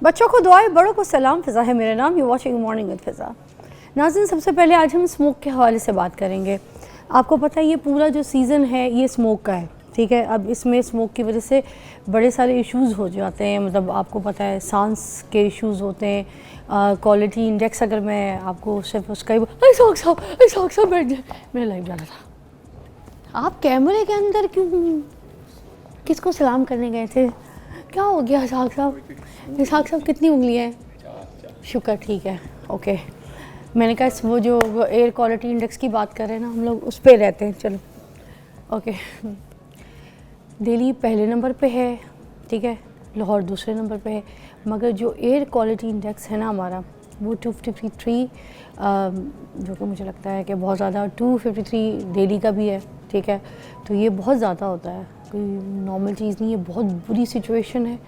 बच्चों को दुआएं, बड़ों को सलाम। फ़िज़ा है मेरा नाम। यू वॉचिंग मॉर्निंग विद फ़िज़ा। नाज़रीन, सबसे पहले आज हम स्मोक के हवाले से बात करेंगे। आपको पता है ये पूरा जो सीज़न है ये स्मोक का है, ठीक है। अब इसमें स्मोक की वजह से बड़े सारे इश्यूज़ हो जाते हैं, मतलब आपको पता है सांस के इश्यूज़ होते हैं। क्वालिटी इंडेक्स अगर मैं आपको सिर्फ उसका ही साहब बैठ जाए, मेरा लाइव जाना था। आप कैमरे के अंदर क्यों, किसको सलाम करने गए थे? क्या हो गया इसहाक साहब? इसहाक साहब कितनी उंगलियाँ हैं? शुक्र, ठीक है, ओके। मैंने कहा वो जो एयर क्वालिटी इंडेक्स की बात कर रहे हैं ना, हम लोग उस पर रहते हैं। चलो ओके। दिल्ली पहले नंबर पे है, ठीक है, लाहौर दूसरे नंबर पे है, मगर जो एयर क्वालिटी इंडेक्स है ना हमारा वो 253, जो कि मुझे लगता है कि बहुत ज़्यादा। 253 दिल्ली का भी है, ठीक है। तो ये बहुत ज़्यादा होता है, कोई नॉर्मल चीज़ नहीं है, बहुत बुरी सिचुएशन है।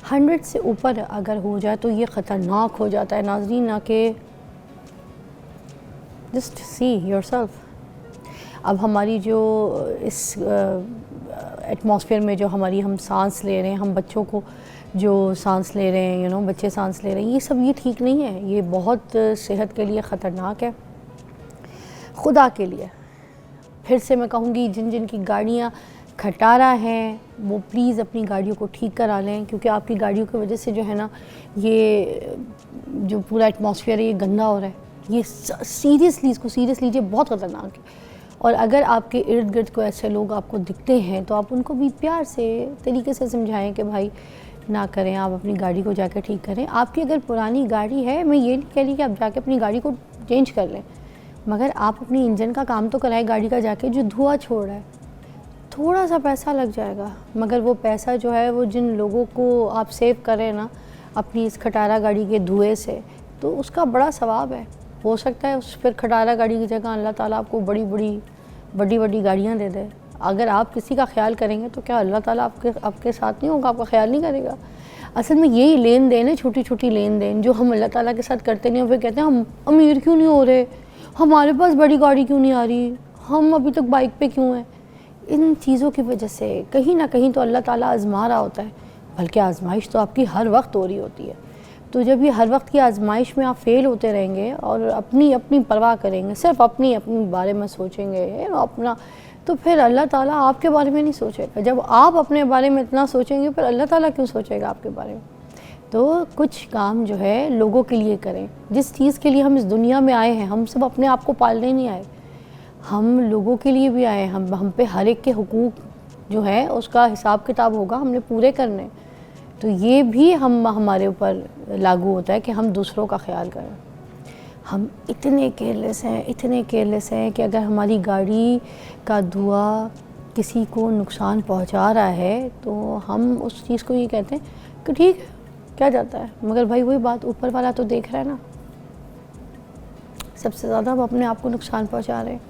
100 से ऊपर अगर हो जाए तो ये ख़तरनाक हो जाता है नाज़रीन, ना कि जस्ट सी योरसेल्फ। अब हमारी जो इस एटमॉस्फेयर में जो हमारी हम सांस ले रहे हैं, हम बच्चों को जो सांस ले रहे हैं, बच्चे सांस ले रहे हैं, ये सब ये ठीक नहीं है, ये बहुत सेहत के लिए ख़तरनाक है। खुदा के लिए फिर से मैं कहूँगी, जिन जिन की गाड़ियाँ खटारा हैं वो प्लीज़ अपनी गाड़ियों को ठीक करा लें, क्योंकि आपकी गाड़ियों की वजह से जो है ना ये जो पूरा एटमॉस्फेयर है ये गंदा हो रहा है। ये सीरियसली, इसको सीरियस लीजिए, बहुत ख़तरनाक है। और अगर आपके इर्द गिर्द को ऐसे लोग आपको दिखते हैं तो आप उनको भी प्यार से तरीके से समझाएं कि भाई ना करें, आप अपनी गाड़ी को जाकर ठीक करें। आपकी अगर पुरानी गाड़ी है, मैं ये नहीं कह रही कि आप जाके अपनी गाड़ी को चेंज कर लें, मगर आप अपनी इंजन का काम तो कराएं गाड़ी का जाके। जो धुआं छोड़ रहा है, थोड़ा सा पैसा लग जाएगा, मगर वो पैसा जो है वो जिन लोगों को आप सेव करें ना अपनी इस खटारा गाड़ी के धुएँ से, तो उसका बड़ा सवाब है। हो सकता है उस फिर खटारा गाड़ी की जगह अल्लाह ताला आपको बड़ी गाड़ियाँ दे दे। अगर आप किसी का ख्याल करेंगे तो क्या अल्लाह ताला आपके साथ नहीं होगा, आपका ख्याल नहीं करेगा? असल में यही लेन देन है, छोटी छोटी लेन देन जो हम अल्लाह ताला के साथ करते नहीं। और फिर कहते हैं हम अमीर क्यों नहीं हो रहे, हमारे पास बड़ी गाड़ी क्यों नहीं आ रही, हम अभी तक बाइक पे क्यों हैं। इन चीज़ों की वजह से कहीं ना कहीं तो अल्लाह ताला आज़मा रहा होता है, बल्कि आजमाइश तो आपकी हर वक्त हो रही होती है। तो जब ये हर वक्त की आजमाइश में आप फेल होते रहेंगे और अपनी परवाह करेंगे, सिर्फ अपनी बारे में सोचेंगे अपना, तो फिर अल्लाह ताला आपके बारे में नहीं सोचेगा। जब आप अपने बारे में इतना सोचेंगे फिर अल्लाह ताला क्यों सोचेगा आपके बारे में? तो कुछ काम जो है लोगों के लिए करें। जिस चीज़ के लिए हम इस दुनिया में आए हैं, हम सब अपने आप को पालने नहीं आए, हम लोगों के लिए भी आए। हम पे हर एक के हुकूक जो है उसका हिसाब किताब होगा, हमने पूरे करने। तो ये भी हमारे ऊपर लागू होता है कि हम दूसरों का ख्याल करें। हम इतने केयरलेस हैं कि अगर हमारी गाड़ी का धुआं किसी को नुकसान पहुंचा रहा है तो हम उस चीज़ को ये कहते हैं कि ठीक है, क्या जाता है। मगर भाई वही बात, ऊपर वाला तो देख रहा है ना, सबसे ज़्यादा हम अपने आप को नुकसान पहुंचा रहे हैं।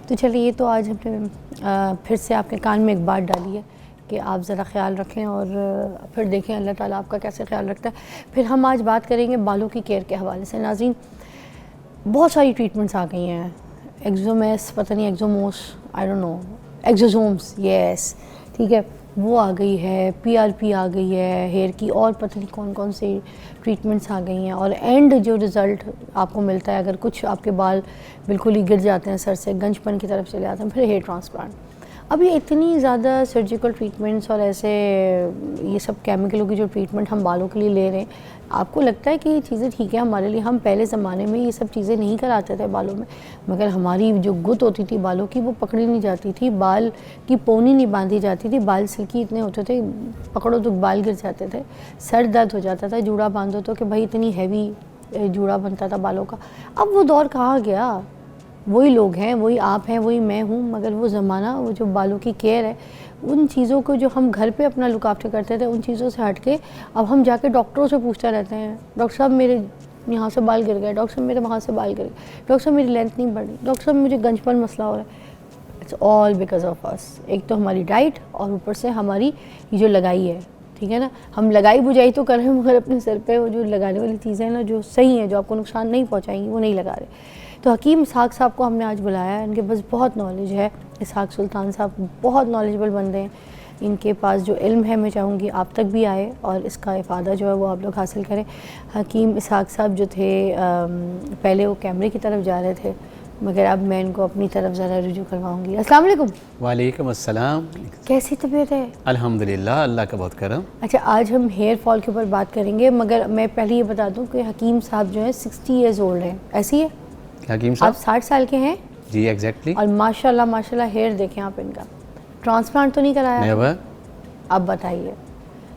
तो चलिए, ये तो आज हमने फिर से आपके कान में एक बात डाली है कि आप ज़रा ख्याल रखें और फिर देखें अल्लाह ताला आपका कैसे ख्याल रखता है। फिर हम आज बात करेंगे बालों की केयर के हवाले से। नाज़रीन, बहुत सारी ट्रीटमेंट्स आ गई हैं, एक्सोमेस, पता नहीं exosomes, I don't know, exosomes, yes, ठीक है, वो आ गई है, PRP आ गई है हेयर की, और पता नहीं कौन कौन सी ट्रीटमेंट्स आ गई हैं। और एंड जो रिज़ल्ट आपको मिलता है, अगर कुछ आपके बाल बिल्कुल ही गिर जाते हैं सर से, गंजपन की तरफ चले जाते हैं, फिर हेयर ट्रांसप्लांट। अब ये इतनी ज़्यादा सर्जिकल ट्रीटमेंट्स और ऐसे ये सब केमिकलों की जो ट्रीटमेंट हम बालों के लिए ले रहे हैं, आपको लगता है कि ये चीज़ें ठीक है हमारे लिए? हम पहले ज़माने में ये सब चीज़ें नहीं कराते थे बालों में, मगर हमारी जो गुत होती थी बालों की वो पकड़ी नहीं जाती थी, बाल की पोनी नहीं बांधी जाती थी, बाल सिल्की इतने होते थे, पकड़ो तो बाल गिर जाते थे, सर दर्द हो जाता था, जूड़ा बांधो तो कि भाई इतनी हैवी जूड़ा बनता था बालों का। अब वो दौर कहाँ गया? वही लोग हैं, वही आप हैं, वही मैं हूँ, मगर वो ज़माना, वो जो बालों की केयर है, उन चीज़ों को जो हम घर पे अपना लुक आफ्टर करते थे, उन चीज़ों से हट के अब हम जाके डॉक्टरों से पूछते रहते हैं, डॉक्टर साहब मेरे यहाँ से बाल गिर गए, डॉक्टर साहब मेरे वहाँ से बाल गिर गए, डॉक्टर साहब मेरी लेंथ नहीं बढ़ी, डॉक्टर साहब मुझे गंजपन मसला हो रहा है। It's all because of us. एक तो हमारी डाइट और ऊपर से हमारी ये जो लगाई है, ठीक है ना, हम लगाई बुझाई तो कर रहे हैं, मगर अपने सर पे वो जो लगाने वाली चीज़ें हैं ना, जो सही हैं, जो आपको नुकसान नहीं पहुँचाएंगी, वो नहीं लगा रहे। तो हकीम इसहाक साहब को हमने आज बुलाया है, इनके पास बहुत नॉलेज है। इसहाक सुल्तान साहब बहुत नॉलेजेबल बंदे हैं, इनके पास जो इल्म है मैं चाहूँगी आप तक भी आए और इसका इफ़ादा जो है वो आप लोग हासिल करें। हकीम इसहाक़ साहब जो थे पहले वो कैमरे की तरफ जा रहे थे, मगर अब मैं इनको अपनी तरफ ज़रा रुजू करवाऊँगी। अस्सलाम वालेकुम। वालेकुम अस्सलाम। कैसी तबीयत है? अल्हम्दुलिल्लाह, अल्लाह का बहुत करम। अच्छा, आज हम हेयर फॉल के ऊपर बात करेंगे, मगर मैं पहले ये बता दूं कि हकीम साहब जो हैं 60 ईयर्स ओल्ड हैं। ऐसी है? हकीम साहब आप 60 साल के हैं जी, एग्जैक्टली। और माशाल्लाह माशाल्लाह हेयर देखें आप इनका। ट्रांसप्लांट तो नहीं कराया? नेवर। अब बताइए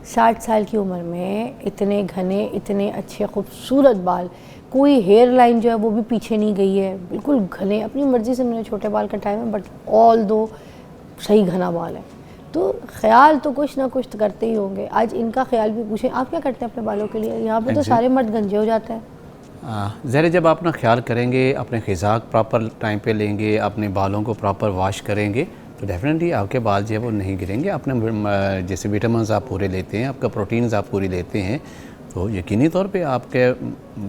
60 साल की उम्र में इतने घने, इतने अच्छे खूबसूरत बाल, कोई हेयर लाइन जो है वो भी पीछे नहीं गई है, बिल्कुल घने। अपनी मर्ज़ी से मैंने छोटे बाल कटाए हैं, बट ऑल दो सही घना बाल है। तो ख्याल तो कुछ ना कुछ तो करते ही होंगे। आज इनका ख्याल भी पूछें, आप क्या करते हैं अपने बालों के लिए? यहाँ पे तो सारे मर्द गंजे हो जाते हैं। ज़रा जब आप अपना ख्याल करेंगे, अपने ग़िज़ा प्रॉपर टाइम पे लेंगे, अपने बालों को प्रॉपर वॉश करेंगे, तो डेफिनेटली आपके बाल जो है वो नहीं गिरेंगे। अपने जैसे विटामिन्स आप पूरे लेते हैं, आपका प्रोटीन्स आप पूरी लेते हैं, तो यकीनी तौर पे आपके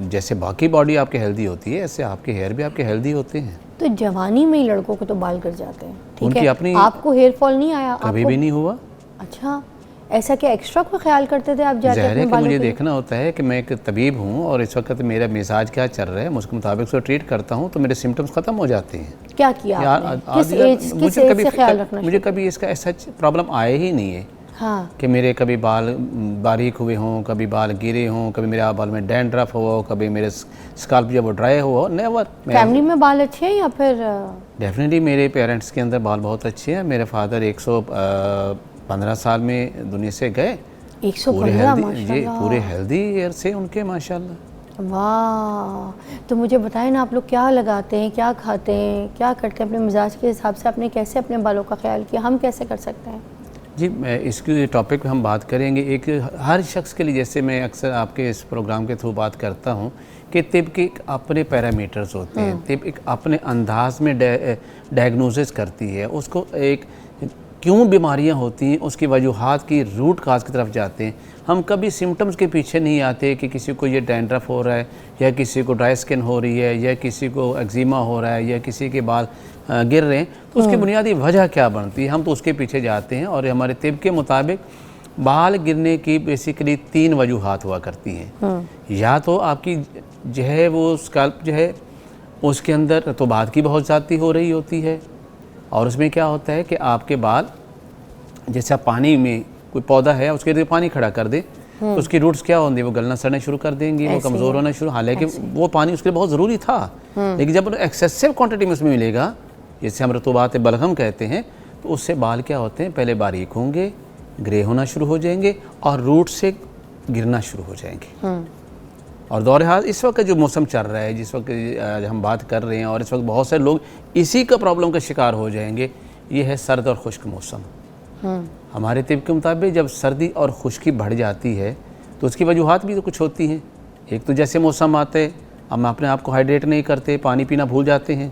जैसे बाकी बॉडी आपके हेल्दी होती है, ऐसे आपके हेयर भी आपके हेल्दी होते हैं। तो जवानी में ही लड़कों को तो बाल गिर जाते हैं, ठीक उनकी है? अपनी आपको हेयर फॉल नहीं आया? कभी भी नहीं हुआ। अच्छा, ऐसा क्या एक्स्ट्रा कोई ख्याल करते थे आप जाके ज़ाहिर अपने है कि बालों मुझे के लिए? देखना होता है कि मैं एक तबीब हूँ और इस वक्त मेरा मिजाज क्या चल रहा है, उसके मुताबिक उसको ट्रीट करता हूँ, तो मेरे सिम्टम्स ख़त्म हो जाते हैं। क्या किया आपने? किस एज से ख्याल रखना? मुझे कभी इसका ऐसा प्रॉब्लम आया ही नहीं है। हाँ, कि मेरे कभी बाल बारीक हुए हों, कभी बाल गिरे हों, कभी मेरे बाल में डैंड्रफ हो, कभी मेरे स्काल्प जब वो ड्राई हो, नेवर। फैमिली में बाल अच्छे हैं या फिर? डेफिनेटली मेरे पेरेंट्स के अंदर बाल बहुत अच्छे हैं। मेरे फादर 115 साल में दुनिया से गए। 115 जी, माशाल्लाह। पूरे हेल्दी ईयर से उनके माशाल्लाह। वाह, तो मुझे बताएं ना, आप लोग क्या लगाते हैं, क्या खाते हैं, क्या करते हैं अपने मिजाज के हिसाब से? आपने कैसे अपने बालों का ख्याल किया, हम कैसे कर सकते हैं? जी, मैं इसके टॉपिक पे हम बात करेंगे। एक हर शख्स के लिए, जैसे मैं अक्सर आपके इस प्रोग्राम के थ्रू बात करता हूँ कि तिब के एक अपने पैरामीटर्स होते हैं, तिब एक अपने अंदाज में डायग्नोसिस करती है, उसको एक क्यों बीमारियां होती हैं उसकी वजूहात की रूट काज की तरफ जाते हैं। हम कभी सिम्टम्स के पीछे नहीं आते कि किसी को ये डैंड्रफ हो रहा है, या किसी को ड्राई स्किन हो रही है, या किसी को एक्जिमा हो रहा है, या किसी के बाल गिर रहे हैं, तो उसकी बुनियादी वजह क्या बनती है, हम तो उसके पीछे जाते हैं। और हमारे तिब के मुताबिक बाल गिरने की बेसिकली 3 वजूहात हुआ करती हैं। या तो आपकी जो है वो स्कल्प जो है उसके अंदर रतूबात की बहुत ज़्यादा हो रही होती है, और उसमें क्या होता है कि आपके बाल, जैसे आप पानी में कोई पौधा है उसके लिए पानी खड़ा कर दे, तो उसकी रूट्स क्या होंगी, वो गलना सड़ना शुरू कर देंगी, वो कमज़ोर होना शुरू। हालांकि वो पानी उसके लिए बहुत ज़रूरी था, लेकिन जब एक्सेसिव क्वांटिटी में उसमें मिलेगा, जैसे हम रतूबात बलगम कहते हैं, तो उससे बाल क्या होते हैं, पहले बारीक होंगे, ग्रे होना शुरू हो जाएंगे और रूट से गिरना शुरू हो जाएंगे। और दौर हाल इस वक्त जो मौसम चल रहा है, जिस वक्त हम बात कर रहे हैं, और इस वक्त बहुत सारे लोग इसी का प्रॉब्लम का शिकार हो जाएंगे, ये है सर्द और खुश्क मौसम। हमारे तिब के मुताबिक जब सर्दी और खुश्की बढ़ जाती है तो उसकी वजूहात भी तो कुछ होती हैं। एक तो जैसे मौसम आते हम अपने आप को हाइड्रेट नहीं करते, पानी पीना भूल जाते हैं।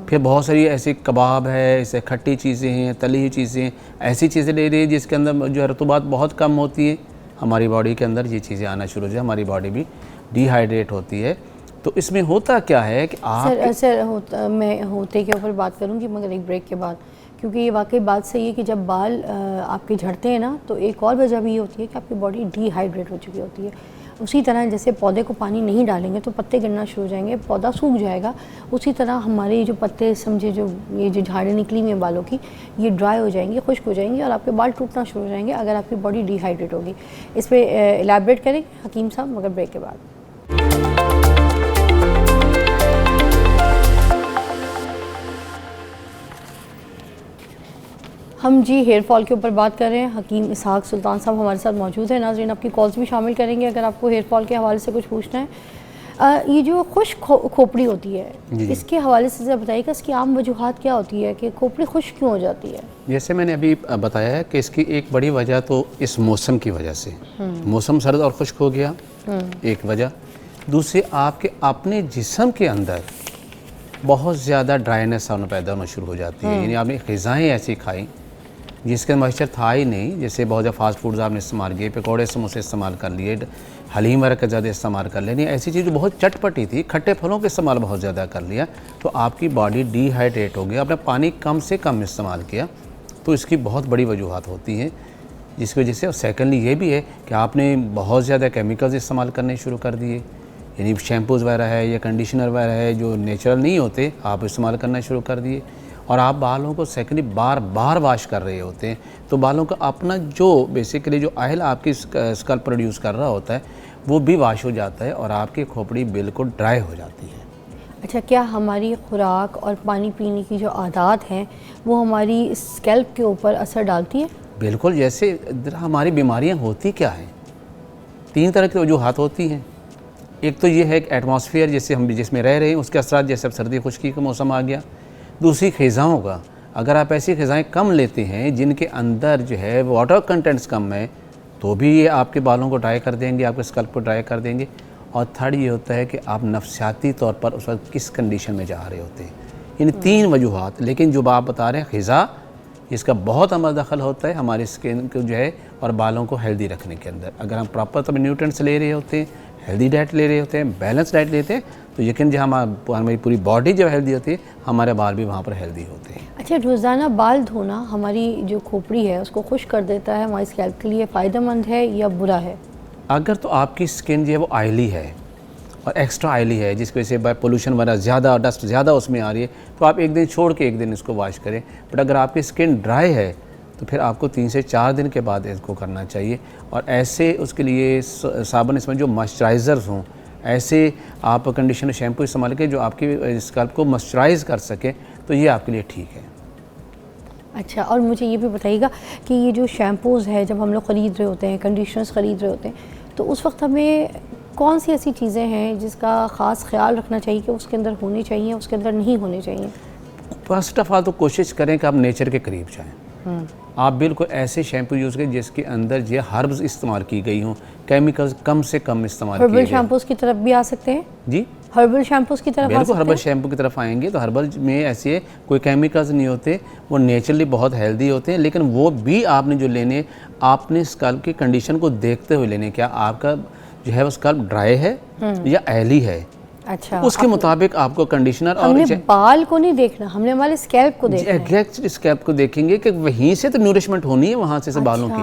फिर बहुत सारी ऐसी कबाब है, ऐसे खट्टी चीज़ें हैं, तली हुई चीज़ें, ऐसी चीज़ें ले रही है जिसके अंदर जो है रतूबात बहुत कम होती है, हमारी बॉडी के अंदर ये चीज़ें आना शुरू हो जाए, हमारी बॉडी भी डिहाइड्रेट होती है। तो इसमें होता क्या है कि आप सर मैं होते के ऊपर बात करूँगी मगर एक ब्रेक के बाद, क्योंकि ये वाकई बात सही है कि जब बाल आपके झड़ते हैं ना, तो एक और वजह भी ये होती है कि आपकी बॉडी डिहाइड्रेट हो चुकी होती है। उसी तरह जैसे पौधे को पानी नहीं डालेंगे तो पत्ते गिरना शुरू हो जाएंगे, पौधा सूख जाएगा। उसी तरह हमारे जो पत्ते समझे, जो ये जो झाड़ें निकली हुई हैं बालों की, ये ड्राई हो जाएंगी, खुश्क हो जाएंगी और आपके बाल टूटना शुरू हो जाएंगे अगर आपकी बॉडी डिहाइड्रेट होगी। इस पर एलैबोरेट करेंगे हकीम साहब मगर ब्रेक के बाद। हम जी हेयर फॉल के ऊपर बात कर रहे हैं। हकीम इसहाक़ सुल्तान साहब हमारे साथ मौजूद है। नाज़रीन, आपकी कॉल्स भी शामिल करेंगे अगर आपको हेयर फॉल के हवाले से कुछ पूछना है। ये जो खुश्क खोपड़ी होती है, इसके हवाले से ज़रा बताइएगा, इसकी आम वजूहात क्या होती है कि खोपड़ी खुश्क क्यों हो जाती है? जैसे मैंने अभी बताया है कि इसकी एक बड़ी वजह तो इस मौसम की वजह से, मौसम सर्द और खुश्क हो गया एक वजह। दूसरी, आपके अपने जिस्म के अंदर बहुत ज़्यादा ड्राइनेस पैदा होना शुरू हो जाती है। यानी आपने ग़िज़ाएँ ऐसी खाई जिसके मॉइस्चर था ही नहीं, जैसे बहुत ज़्यादा फास्ट फूड्स आपने इस्तेमाल किए, पकौड़े समोसे इस्तेमाल कर लिए, हलीम वगैरह का ज़्यादा इस्तेमाल कर लिया, ऐसी चीज़ बहुत चटपटी थी, खट्टे फलों का इस्तेमाल बहुत ज़्यादा कर लिया, तो आपकी बॉडी डिहाइड्रेट हो गई। आपने पानी कम से कम इस्तेमाल किया तो इसकी बहुत बड़ी वजूहत होती हैं जिसकी वजह से। और सेकेंडली ये भी है कि आपने बहुत ज़्यादा केमिकल्स इस्तेमाल करने शुरू कर दिए, यानी शैम्पूज़ वगैरह है या कंडीशनर वगैरह है जो नेचुरल नहीं होते, आप इस्तेमाल करना शुरू कर दिए। और आप बालों को सेकेंडली बार बार वॉश कर रहे होते हैं, तो बालों का अपना जो बेसिकली जो ऑयल आपकी स्कल्प प्रोड्यूस कर रहा होता है वो भी वॉश हो जाता है और आपकी खोपड़ी बिल्कुल ड्राई हो जाती है। अच्छा, क्या हमारी खुराक और पानी पीने की जो आदत हैं वो हमारी स्कैल्प के ऊपर असर डालती है? बिल्कुल। जैसे हमारी बीमारियां होती क्या हैं, 3 तरह की वजूहत होती हैं। एक तो ये है कि एटमॉस्फेयर जैसे हम जिसमें रह रहे हैं उसके असरात, जैसे अब सर्दी खुश्की का मौसम आ गया। दूसरी ग़िज़ाओं का, अगर आप ऐसी ग़िज़ाएँ कम लेते हैं जिनके अंदर जो है वाटर कंटेंट्स कम है तो भी ये आपके बालों को ड्राई कर देंगे, आपके स्कल्प को ड्राई कर देंगे। और थर्ड ये होता है कि आप नफसियाती तौर पर उस वक्त किस कंडीशन में जा रहे होते हैं। यानी 3 वजूहत। लेकिन जो आप बता रहे हैं ग़िज़ा, इसका बहुत अमल दखल होता है हमारी स्किन को जो है और बालों को हेल्दी रखने के अंदर। अगर हम प्रॉपर तब न्यूट्रिएंट्स ले रहे होते हैं, हेल्दी डाइट ले रहे होते हैं, बैलेंस डाइट लेते हैं, तो यकीन जो हमारी पूरी बॉडी जब हेल्दी होती है हमारे बाल भी वहाँ पर हेल्दी होते हैं। अच्छा, रोज़ाना बाल धोना हमारी जो खोपड़ी है उसको खुश कर देता है, हमारी स्कैल्प के लिए फ़ायदेमंद है या बुरा है? अगर तो आपकी स्किन जो है वो ऑयली है और एक्स्ट्रा ऑयली है जिसकी वजह से बाय पोल्यूशन वगैरह ज़्यादा, डस्ट ज़्यादा उसमें आ रही है, तो आप एक दिन छोड़ के एक दिन इसको वॉश करें। बट अगर आपकी स्किन ड्राई है तो फिर आपको 3 से 4 दिन के बाद इसको करना चाहिए। और ऐसे उसके लिए साबुन इसमें जो मॉइस्चराइज़र्स हों, ऐसे आप कंडीशनर शैम्पू इस्तेमाल करें जो आपकी स्कल्प को मॉइस्चराइज़ कर सके, तो ये आपके लिए ठीक है। अच्छा, और मुझे ये भी बताइएगा कि ये जो शैम्पूज़ है जब हम लोग ख़रीद रहे होते हैं, कंडीशनर्स ख़रीद रहे होते हैं, तो उस वक्त हमें कौन सी ऐसी चीज़ें हैं जिसका ख़ास ख्याल रखना चाहिए कि उसके अंदर होनी चाहिए, उसके अंदर नहीं होनी चाहिए? फर्स्ट ऑफ ऑल तो कोशिश करें कि आप नेचर के करीब जाएँ। आप बिल्कुल ऐसे शैम्पू यूज़ करें जिसके अंदर ये हर्ब्स इस्तेमाल की गई हों, केमिकल्स कम से कम इस्तेमाल किए हर्बल गए। शैम्पूज़ की तरफ भी आ सकते हैं? जी, हर्बल शैम्पूज़ की तरफ आ बिल्कुल सकते हर्बल हैं? शैम्पू की तरफ आएंगे तो हर्बल में ऐसे कोई केमिकल्स नहीं होते, वो नेचुरली बहुत हेल्दी होते हैं। लेकिन वो भी आपने जो लेने, आपने स्कल्प की कंडीशन को देखते हुए लेने, क्या आपका जो है वो स्कल्प ड्राई है या ऑयली है। अच्छा, उसके मुताबिक आपको कंडीशनर हमने और बाल को नहीं देखना, हमने हमारे स्कैल्प को देखना है। एग्जैक्ट स्कैल्प को देखेंगे कि वहीं से तो नूरिशमेंट होनी है, वहाँ से बालों की।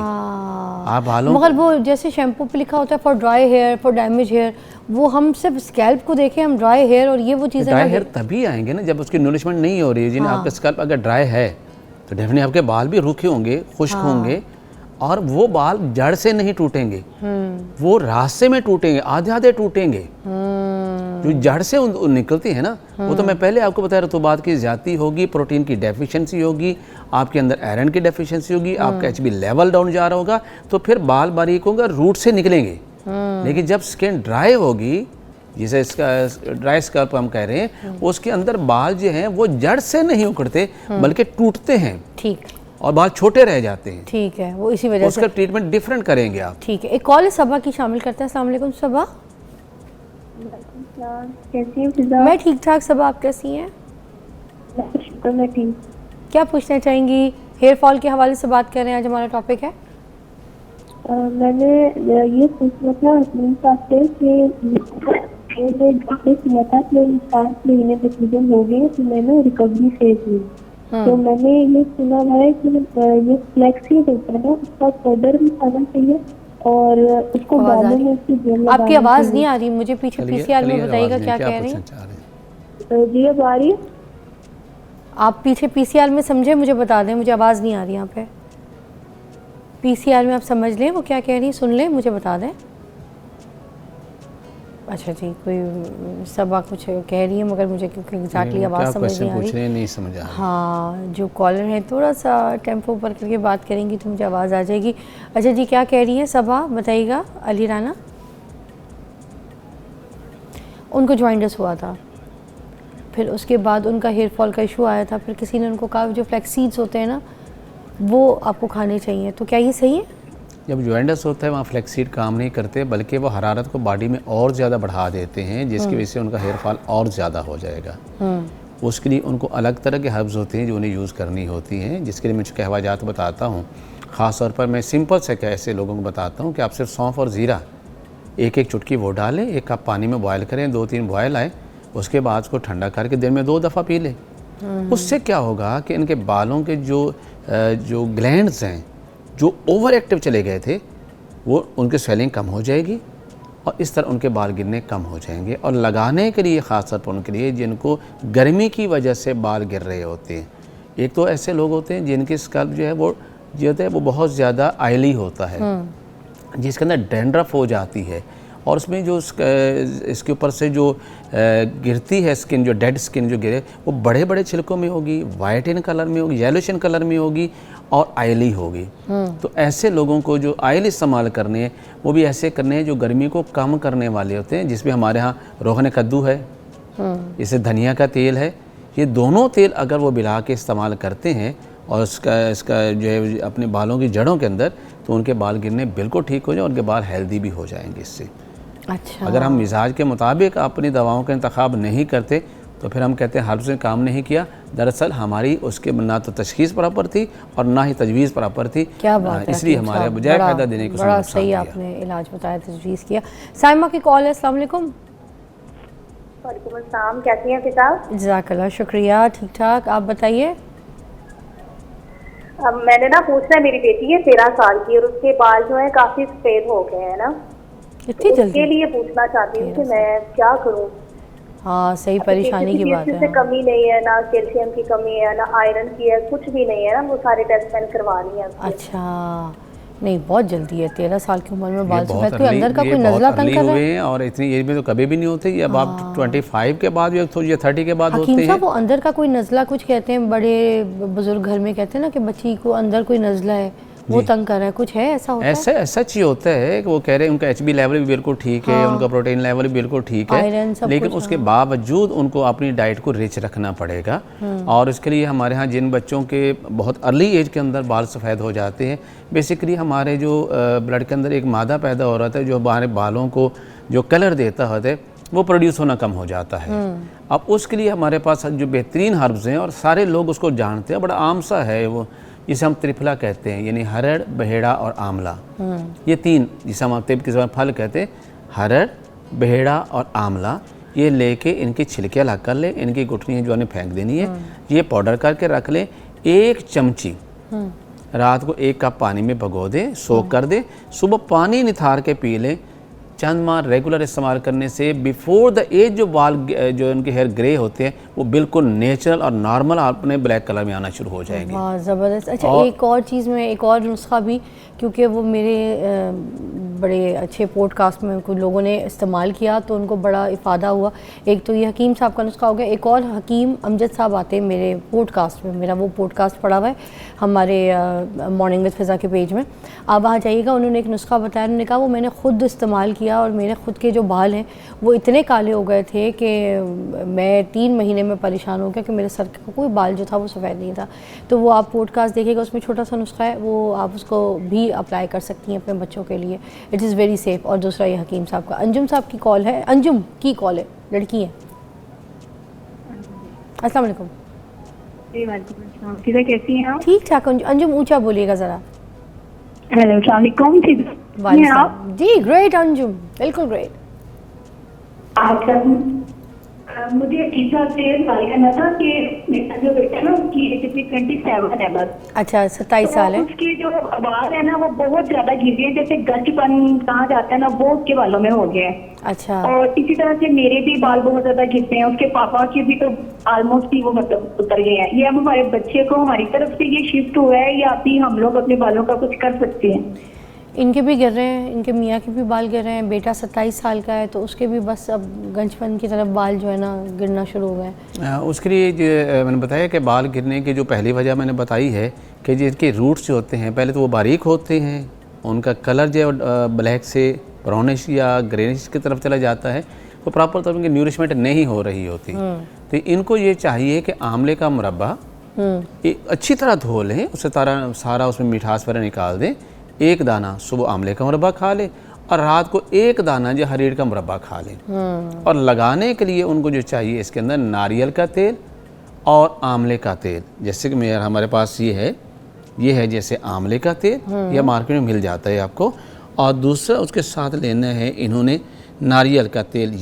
आप बालों मगर वो जैसे शैम्पू पे लिखा होता है for dry hair, for damage hair, वो हम सिर्फ स्कैल्प को देखें, हम ड्राई हेयर और ये वो चीज़ें ड्राई ना हेयर तभी आएंगे ना जब उसकी नूरिशमेंट नहीं हो रही है। जिन्हें आपका स्कल्प अगर ड्राई है तो डेफिनेटली आपके बाल भी रूखे होंगे, खुश्क होंगे, और वो बाल जड़ से नहीं टूटेंगे, वो रास्ते में टूटेंगे, आधे आधे टूटेंगे। जो जड़ से निकलती है ना, वो तो मैं पहले आपको बताया, रतूबात की ज़्यादती होगी, प्रोटीन की डेफिशिएंसी होगी, आपके अंदर आयरन की डेफिशिएंसी होगी, आपका HB लेवल डाउन जा रहा होगा, तो फिर बाल बारीक होंगे, रूट से निकलेंगे। लेकिन जब स्किन ड्राई होगी, जिसे इसका ड्राई स्कल्प हम कह रहे हैं, उसके अंदर बाल जो हैं वो जड़ से नहीं उखड़ते बल्कि टूटते हैं। ठीक, और बाल छोटे रह जाते हैं। ठीक है, वो इसी वजह से उसका ट्रीटमेंट डिफरेंट करेंगे आप। ठीक है। एक कॉल है सबा की, शामिल करते हैं। अस्सलाम वालेकुम सबा। कैसी हैं फिजा? मैं ठीक ठाक। सबा, आप कैसी हैं? शुक्र, मैं ठीक। क्या पूछना चाहेंगी? हेयर फॉल के हवाले से बात कर रहे हैं, आज हमारा टॉपिक है। मैंने ये पूछना था अपने साथ से कि मैंने डॉक्टर किया था कि 7 महीने तकरीबन हो गए तो मैंने रिकवरी फेज ली। तो मैंने ये सुना है कि ये फ्लैक्सीड होता है ना, उसका पाउडर भी खाना चाहिए और उसको बालों में उसकी जेल लगानी आपकी आवाज़ चाहिए। नहीं आ रही मुझे, पीछे पीसीआर में बताइएगा क्या कह रही हैं। जी अब आ रही है? आप पीछे पीसीआर में समझे, मुझे बता दें, मुझे आवाज़ नहीं आ रही यहाँ पे। पीसीआर में आप समझ लें वो क्या कह रही हैं, सुन लें, मुझे बता दें। अच्छा जी, कोई सबा कुछ कह रही है मगर मुझे क्योंकि एग्जैक्टली आवाज़ समझ नहीं आ रही। नहीं समझ आ रही। हाँ, जो कॉलर हैं थोड़ा सा टेम्पो पर करके बात करेंगी तो मुझे आवाज़ आ जाएगी। अच्छा जी, क्या कह रही हैं सबा, बताइएगा। अली राना, उनको जॉइंटस हुआ था, फिर उसके बाद उनका हेयर फॉल का इशू आया था, फिर किसी ने उनको कहा जो फ्लैक्स सीड्स होते हैं ना वो आपको खाने चाहिए, तो क्या ये सही है? जब जॉइंटस होता है वहाँ फ्लैक्सीड काम नहीं करते बल्कि वो हरारत को बॉडी में और ज़्यादा बढ़ा देते हैं, जिसकी वजह से उनका हेयर फॉल और ज़्यादा हो जाएगा। उसके लिए उनको अलग तरह के हर्ब्स होते हैं जो उन्हें यूज़ करनी होती हैं, जिसके लिए मैं कुछ कहवाजात बताता हूँ। ख़ास तौर पर मैं सिंपल से ऐसे लोगों को बताता हूँ कि आप सिर्फ सौंफ और ज़ीरा एक चुटकी वो डालें, 1 कप पानी में बॉयल करें, 2-3 बॉयल आए, उसके बाद उसको ठंडा करके दिन में 2 दफ़ा पी लें। उससे क्या होगा कि इनके बालों के जो ग्लैंड्स हैं जो ओवर एक्टिव चले गए थे वो उनकी स्वेलिंग कम हो जाएगी और इस तरह उनके बाल गिरने कम हो जाएंगे। और लगाने के लिए ख़ास तौर पर उनके लिए जिनको गर्मी की वजह से बाल गिर रहे होते हैं, एक तो ऐसे लोग होते हैं जिनकी स्कल्प जो है वो बहुत ज़्यादा ऑयली होता है, जिसके अंदर डैंड्रफ हो जाती है और उसमें जो इसके ऊपर से जो गिरती है स्किन, जो डेड स्किन जो गिरे वो बड़े बड़े छिलकों में होगी, वाइट इन कलर में होगी, येलोइश इन कलर में होगी और ऑयली होगी। तो ऐसे लोगों को जो ऑयल इस्तेमाल करने हैं वो भी ऐसे करने हैं जो गर्मी को कम करने वाले होते हैं, जिसमें हमारे यहाँ रोगन कद्दू है, इससे धनिया का तेल है। ये दोनों तेल अगर वो मिला के इस्तेमाल करते हैं और इसका जो है अपने बालों की जड़ों के अंदर, तो उनके बाल गिरने बिल्कुल ठीक हो जाए, उनके बाल हेल्दी भी हो जाएंगे इससे। अच्छा, अगर हम मिजाज के मुताबिक अपनी दवाओं का इंतखाब नहीं करते तो फिर हम कहते हैं हर्ब्स ने काम नहीं किया। दरअसल हमारी उसके ना तो तशखीस प्रॉपर थी और ना ही तजवीज़ प्रॉपर थी। क्या बात है, इसलिए हमारे बजाय फ़ायदा देने की बड़ा सही आपने इलाज बताया, तजवीज़ किया। साइमा की कॉल है। अस्सलाम वालेकुम। वालेकुम अस्सलाम, कैसी हैं किताब? जज़ाकल्लाह, शुक्रिया, ठीक ठाक, आप बताइए। अब मैंने ना पूछना है, मेरी बेटी है 13 साल की और उसके बाल जो है काफी सफेद हो गए हैं ना, इतनी उसके जल्दी? लिए पूछना चाहती हूँ कि मैं क्या करूँ। हाँ, सही परेशानी की बात से है। कमी नहीं है, ना कैल्शियम की कमी है, ना आयरन की है, कुछ भी नहीं है ना, वो सारे टेस्ट मैंने करवा लिए हैं। अच्छा, नहीं बहुत जल्दी है, 13 साल की उम्र में बाल ये सफ़ेद। कोई अंदर का कोई नज़ला तंग कर रहा है? और इतनी एज में तो कभी भी नहीं होते, ये अब आप 25 के बाद या 30 के बाद होते हकीम हैं। साहब, वो अंदर का कोई नज़ला, कुछ कहते हैं बड़े बुजुर्ग घर में कहते हैं ना कि बच्ची को अंदर कोई नज़ला है, वो तंग कर रहा है, कुछ है ऐसा होता है? ऐसा ही होता है कि वो कह रहे हैं उनका HB लेवल भी बिल्कुल ठीक है, उनका प्रोटीन लेवल भी बिल्कुल ठीक आयरन है, सब लेकिन कुछ, उसके बावजूद उनको अपनी डाइट को रिच रखना पड़ेगा। और इसके लिए हमारे यहाँ जिन बच्चों के बहुत अर्ली एज के अंदर बाल सफ़ेद हो जाते हैं, बेसिकली हमारे जो ब्लड के अंदर एक मादा पैदा हो रहा था जो हमारे बालों को जो कलर देता होता है वो प्रोड्यूस होना कम हो जाता है। अब उसके लिए हमारे पास जो बेहतरीन हर्ब्स हैं और सारे लोग उसको जानते हैं, बड़ा आम सा है वो, जिसे हम त्रिफला कहते हैं, यानी हरड़, बहेड़ा और आंवला। ये तीन, जिसे हम तिब के ज़बान फल कहते हैं, हरड़, बहेड़ा और आंवला, ये लेके इनकी छिलके अलग कर लें, इनकी गुठलियाँ जो है फेंक देनी है, ये पाउडर करके रख लें। 1 चमची रात को 1 कप पानी में भिगो दें, सोख कर दें, सुबह पानी निथार के पी लें। चंद माह रेगुलर इस्तेमाल करने से बिफोर द एज जो बाल जो उनके हेयर ग्रे होते हैं वो बिल्कुल नेचुरल और नॉर्मल अपने ब्लैक कलर में आना शुरू हो जाएंगे। वाह, ज़बरदस्त। अच्छा, एक और चीज़ में, एक और नुस्खा भी, क्योंकि वो मेरे बड़े अच्छे पॉडकास्ट में कुछ लोगों ने इस्तेमाल किया तो उनको बड़ा इफ़ादा हुआ। एक तो ये हकीम साहब का नुस्खा हो गया, एक और हकीम अमजद साहब आते हैं मेरे पॉडकास्ट में, मेरा वो पॉडकास्ट पड़ा हुआ है हमारे मॉर्निंग विद फ़िज़ा के पेज में, आप वहाँ जाइएगा। उन्होंने एक नुस्खा बताया, उन्होंने कहा वो मैंने ख़ुद इस्तेमाल किया और मेरे ख़ुद के जो बाल हैं वो इतने काले हो गए थे कि मैं 3 महीने में परेशान हो गया कि मेरे सर का कोई बाल जो था वो सफ़ेद नहीं था। तो वो आप पॉडकास्ट देखिएगा, उसमें छोटा सा नुस्खा है, वो आप उसको भी अप्लाई कर सकती हैं अपने बच्चों के लिए, इट इज़ वेरी सेफ़। और दूसरा ये हकीम साहब का। अंजुम साहब की कॉल है, अंजुम की कॉल है, लड़की है। अस्सलाम वालेकुम। कैसी हैं आप? ठीक ठाक। अंजुम ऊंचा बोलिएगा ज़रा। हेलो, अस्सलाम वालेकुम। जी ग्रेट अंजुम, बिल्कुल ग्रेट। मुझे इस साल से सवाल करना था कि मेरा जो बेटा है ना उसकी एज 27 है बस। अच्छा, 27 साल है। उसके जो बाल है ना वो बहुत ज्यादा गिर गए, जैसे गठपन कहा जाता है ना वो उसके बालों में हो गया है। अच्छा। और इसी तरह से मेरे भी बाल बहुत ज्यादा गिरते हैं, उसके पापा के भी तो ऑलमोस्ट ही वो मतलब उतर गए हैं। ये अब हमारे बच्चे को हमारी तरफ से ये शिफ्ट हुआ है या अभी हम लोग अपने बालों का कुछ कर सकते हैं? इनके भी गिर रहे हैं, इनके मियाँ के भी बाल गिर रहे हैं। बेटा 27 साल का है तो उसके भी बस अब गंजपन की तरफ बाल जो है ना गिरना शुरू हो गए। उसके लिए जो मैंने बताया कि बाल गिरने की जो पहली वजह मैंने बताई है कि जिनके रूट्स जो होते हैं पहले तो वो बारीक होते हैं, उनका कलर जो ब्लैक से ब्राउनिश या ग्रेनिश की तरफ चला जाता है, तो प्रॉपर तौर पर न्यूरिशमेंट नहीं हो रही होती। तो इनको ये चाहिए कि आंवले का मुरब्बा अच्छी तरह धो लें, उससे सारा उसमें मिठास वगैरह निकाल दें। 1 दाना सुबह आंवले का मुरब्बा खा ले और रात को 1 दाना जो हरीर का मुरब्बा खा ले। और लगाने के लिए उनको जो चाहिए इसके अंदर नारियल का तेल और आंवले का तेल, जैसे कि हमारे पास ये है जैसे आंवले का तेल, यह मार्केट में मिल जाता है आपको। और दूसरा उसके साथ लेना है इन्होंने नारियल का तेल।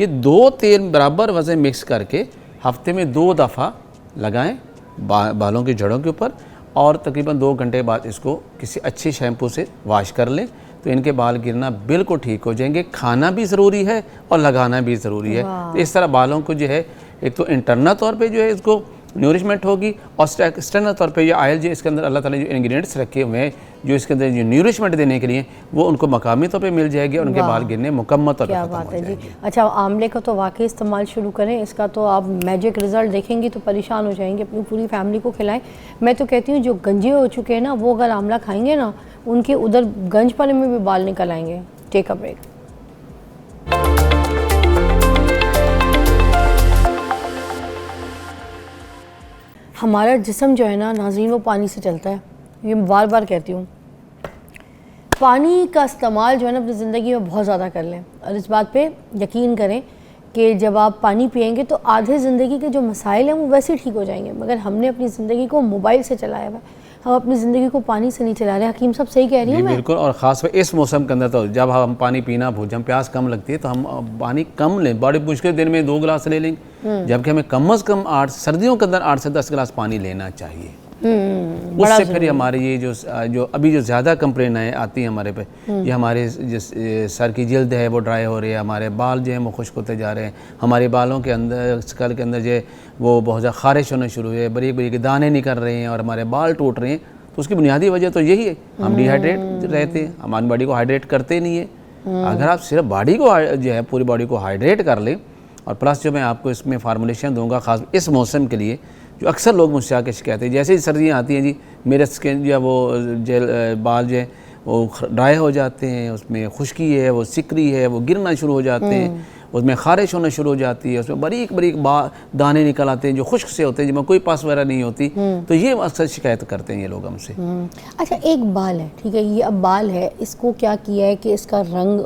ये 2 तेल बराबर वजन मिक्स करके हफ्ते में 2 दफ़ा लगाएं बालों की जड़ों के ऊपर, और तकरीबन 2 घंटे बाद इसको किसी अच्छी शैम्पू से वॉश कर लें, तो इनके बाल गिरना बिल्कुल ठीक हो जाएंगे। खाना भी ज़रूरी है और लगाना भी ज़रूरी है। तो इस तरह बालों को जो है एक तो इंटरनल तौर पे जो है इसको न्यूरिशमेंट होगी, और एक्सटर्नल तौर पे ये ऑयल जो इसके अंदर अल्लाह ताला ने जो इंग्रेडिएंट्स रखे हुए हैं जो इसके अंदर जो न्यूरिशमेंट देने के लिए, वो उनको मकामी तौर पे मिल जाएगी और उनके बाल गिरने मुकम्मल तौर पे क्या खत्म बात हो है जी। जाएंगे। अच्छा, आंवले का तो वाकई इस्तेमाल शुरू करें, इसका तो आप मैजिक रिजल्ट देखेंगी तो परेशान हो जाएंगे। अपनी पूरी फैमिली को खिलाएं। मैं तो कहती हूँ जो गंजे हो चुके हैं ना, वो अगर आंवला खाएंगे ना, उनके उधर गंजपने में भी बाल निकल आएंगे। Take a break. हमारा जिस्म जो है ना नाज़रीन, वो पानी से चलता है। ये मैं बार बार कहती हूँ, पानी का इस्तेमाल जो है ना अपनी ज़िंदगी में बहुत ज़्यादा कर लें, और इस बात पे यकीन करें कि जब आप पानी पिएंगे तो आधे ज़िंदगी के जो मसाइल हैं वो वैसे ठीक हो जाएंगे। मगर हमने अपनी ज़िंदगी को मोबाइल से चलाया हुआ है, हम अपनी ज़िंदगी को पानी से नहीं चला रहे। हकीम साहब सही कह रही हूँ मैं? बिल्कुल, और ख़ास कर इस मौसम के अंदर तो जब हम पानी पीना भूल, जब प्यास कम लगती है तो हम पानी कम लें। बड़े मुश्किल दिन में 2 गिलास ले लेंगे, जबकि हमें कम से कम 8 सर्दियों के अंदर 8 से 10 गिलास पानी लेना चाहिए। उससे फिर हमारे ये जो अभी जो ज़्यादा कंप्लेन आती है हमारे पे, ये हमारे सर की जल्द है वो ड्राई हो रही है, हमारे बाल जो हैं वो खुश्क होते जा रहे हैं, हमारे बालों के अंदर स्कल के अंदर जो है वो बहुत ज़्यादा खारिश होना शुरू हुई है, बारीक बारीक दाने निकल रहे हैं और हमारे बाल टूट रहे हैं। तो उसकी बुनियादी वजह तो यही है, हम डिहाइड्रेट रहते हैं, हमारी बॉडी को हाइड्रेट करते नहीं है। अगर आप सिर्फ बॉडी को जो है पूरी बॉडी को हाइड्रेट कर लें, और प्लस जो मैं आपको इसमें फार्मूलेशन दूंगा ख़ास इस मौसम के लिए, जो अक्सर लोग मुझसे आके शिकायत है, जैसे ही सर्दियाँ आती हैं जी मेरे स्किन जो है वो बाल जो है वो ड्राई हो जाते हैं, उसमें खुश्की है, वो सिकरी है, वो गिरना शुरू हो जाते हैं, उसमें खारिश होना शुरू हो जाती है, उसमें बारीक बारीक दाने निकल आते हैं जो खुश्क से होते हैं, जिसमें कोई पास वगैरह नहीं होती। तो ये अक्सर शिकायत करते हैं ये लोग हमसे। अच्छा, एक बाल है, ठीक है, ये अब बाल है, इसको क्या किया है कि इसका रंग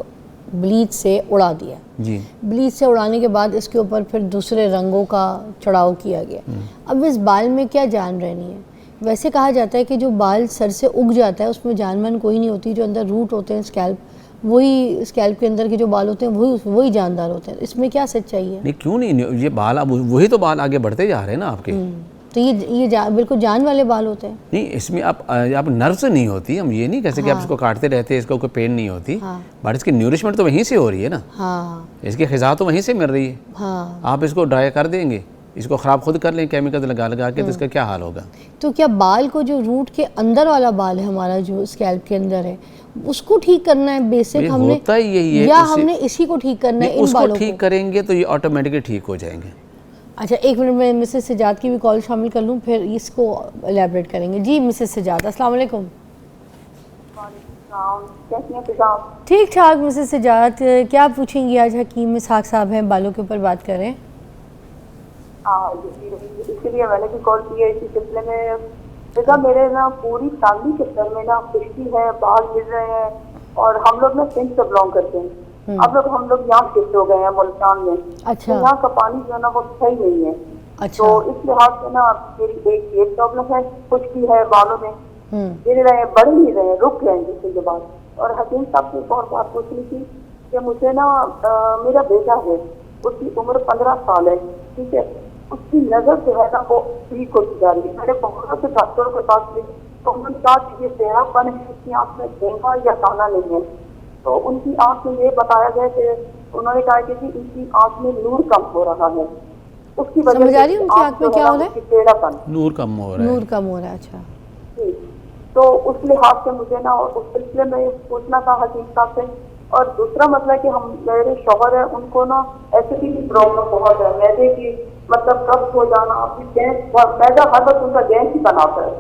ब्लीच से उड़ा दिया जी। ब्लीच से उड़ाने के बाद इसके ऊपर फिर दूसरे रंगों का चढ़ाव किया गया। अब इस बाल में क्या जान रहनी है? वैसे कहा जाता है कि जो बाल सर से उग जाता है उसमें जानवन कोई नहीं होती, जो अंदर रूट होते हैं स्कैल्प, वही स्कैल्प के अंदर के जो बाल होते हैं वही जानदार होते हैं। इसमें क्या सच्चाई है? नहीं, क्यों नहीं, ये बाल अब वही तो बाल आगे बढ़ते जा रहे हैं ना आपके। तो ये बिल्कुल जान वाले बाल होते हैं। नहीं, इसमें आप नर्व से नहीं होती, हम ये नहीं कह सकते कि आप इसको काटते रहते हैं इसको कोई पेन नहीं होती, बट इसकी न्यूरिशमेंट तो वहीं से हो रही है ना। हाँ, इसकी ग़िज़ा तो वहीं से मिल रही है। हाँ। आप इसको ड्राई कर देंगे, इसको ख़राब खुद कर लें केमिकल लगा लगा के, तो इसका क्या हाल होगा? तो क्या बाल को जो रूट के अंदर वाला बाल है हमारा, जो स्कैल्प के अंदर है, उसको ठीक करना है बेसिक हमने, होता ही यही है, या हमने इसी को ठीक करना है? इन उसको बालों ठीक को करेंगे तो ये ऑटोमेटिकली ठीक हो जाएंगे। अच्छा, एक मिनट में मिसेस सजाद की भी कॉल शामिल कर लूँ, फिर इसको एलैबोरेट करेंगे। जी मिसेस सजाद, अस्सलाम वालेकुम। ठीक ठाक मिसेस सजाद, क्या पूछेंगी आज? हकीम इसहाक साहब हैं, बालों के ऊपर बात करें। इसलिए मैंने भी कॉल किया इसी सिलसिले में। बेटा मेरे ना पूरी फैमिली के सर में ना खुश्की है, बाल गिर रहे हैं, और हम लोग ना सिंध से बिलोंग करते हैं। अब हम लोग यहाँ शिफ्ट हो गए हैं मुल्तान में। अच्छा। तो यहाँ का पानी जो है ना वो सही नहीं है। अच्छा। तो इस लिहाज से ना मेरी एक ये प्रॉब्लम है, खुश्की है बालों में, गिर रहे हैं, बढ़ नहीं रहे हैं, रुक गए हैं जिसके के बाद। और हकीम साहब से एक और बात पूछनी थी कि मुझे ना मेरा बेटा है, उसकी उम्र 15 साल है, ठीक है, उसकी नज़र जो है ना वो ठीक होती जा रही है। मैंने बहुत से डॉक्टरों के पास गई तो उन्होंने कहा कि ये टेढ़ापन है, उसकी आँख में देखा या काना नहीं है। तो उनकी आँख में ये बताया गया कि उन्होंने कहा कि इनकी आँख में नूर कम हो रहा है, उसकी वजह समझ आ रही है उनकी आँख में क्या हो रहा है? टेढ़ापन, नूर कम हो रहा है। नूर कम हो रहा है। अच्छा, तो उस लिहाज से मुझे ना उस सिलसिले में पूछना था हकीम साहब से। और दूसरा मसला है कि हम मेरे शौहर है, उनको ना एसिडिटी की प्रॉब्लम बहुत है, मैदे की मतलब कब्ज हो जाना, मैदा हर वक्त उनका गैस ही बनाता है,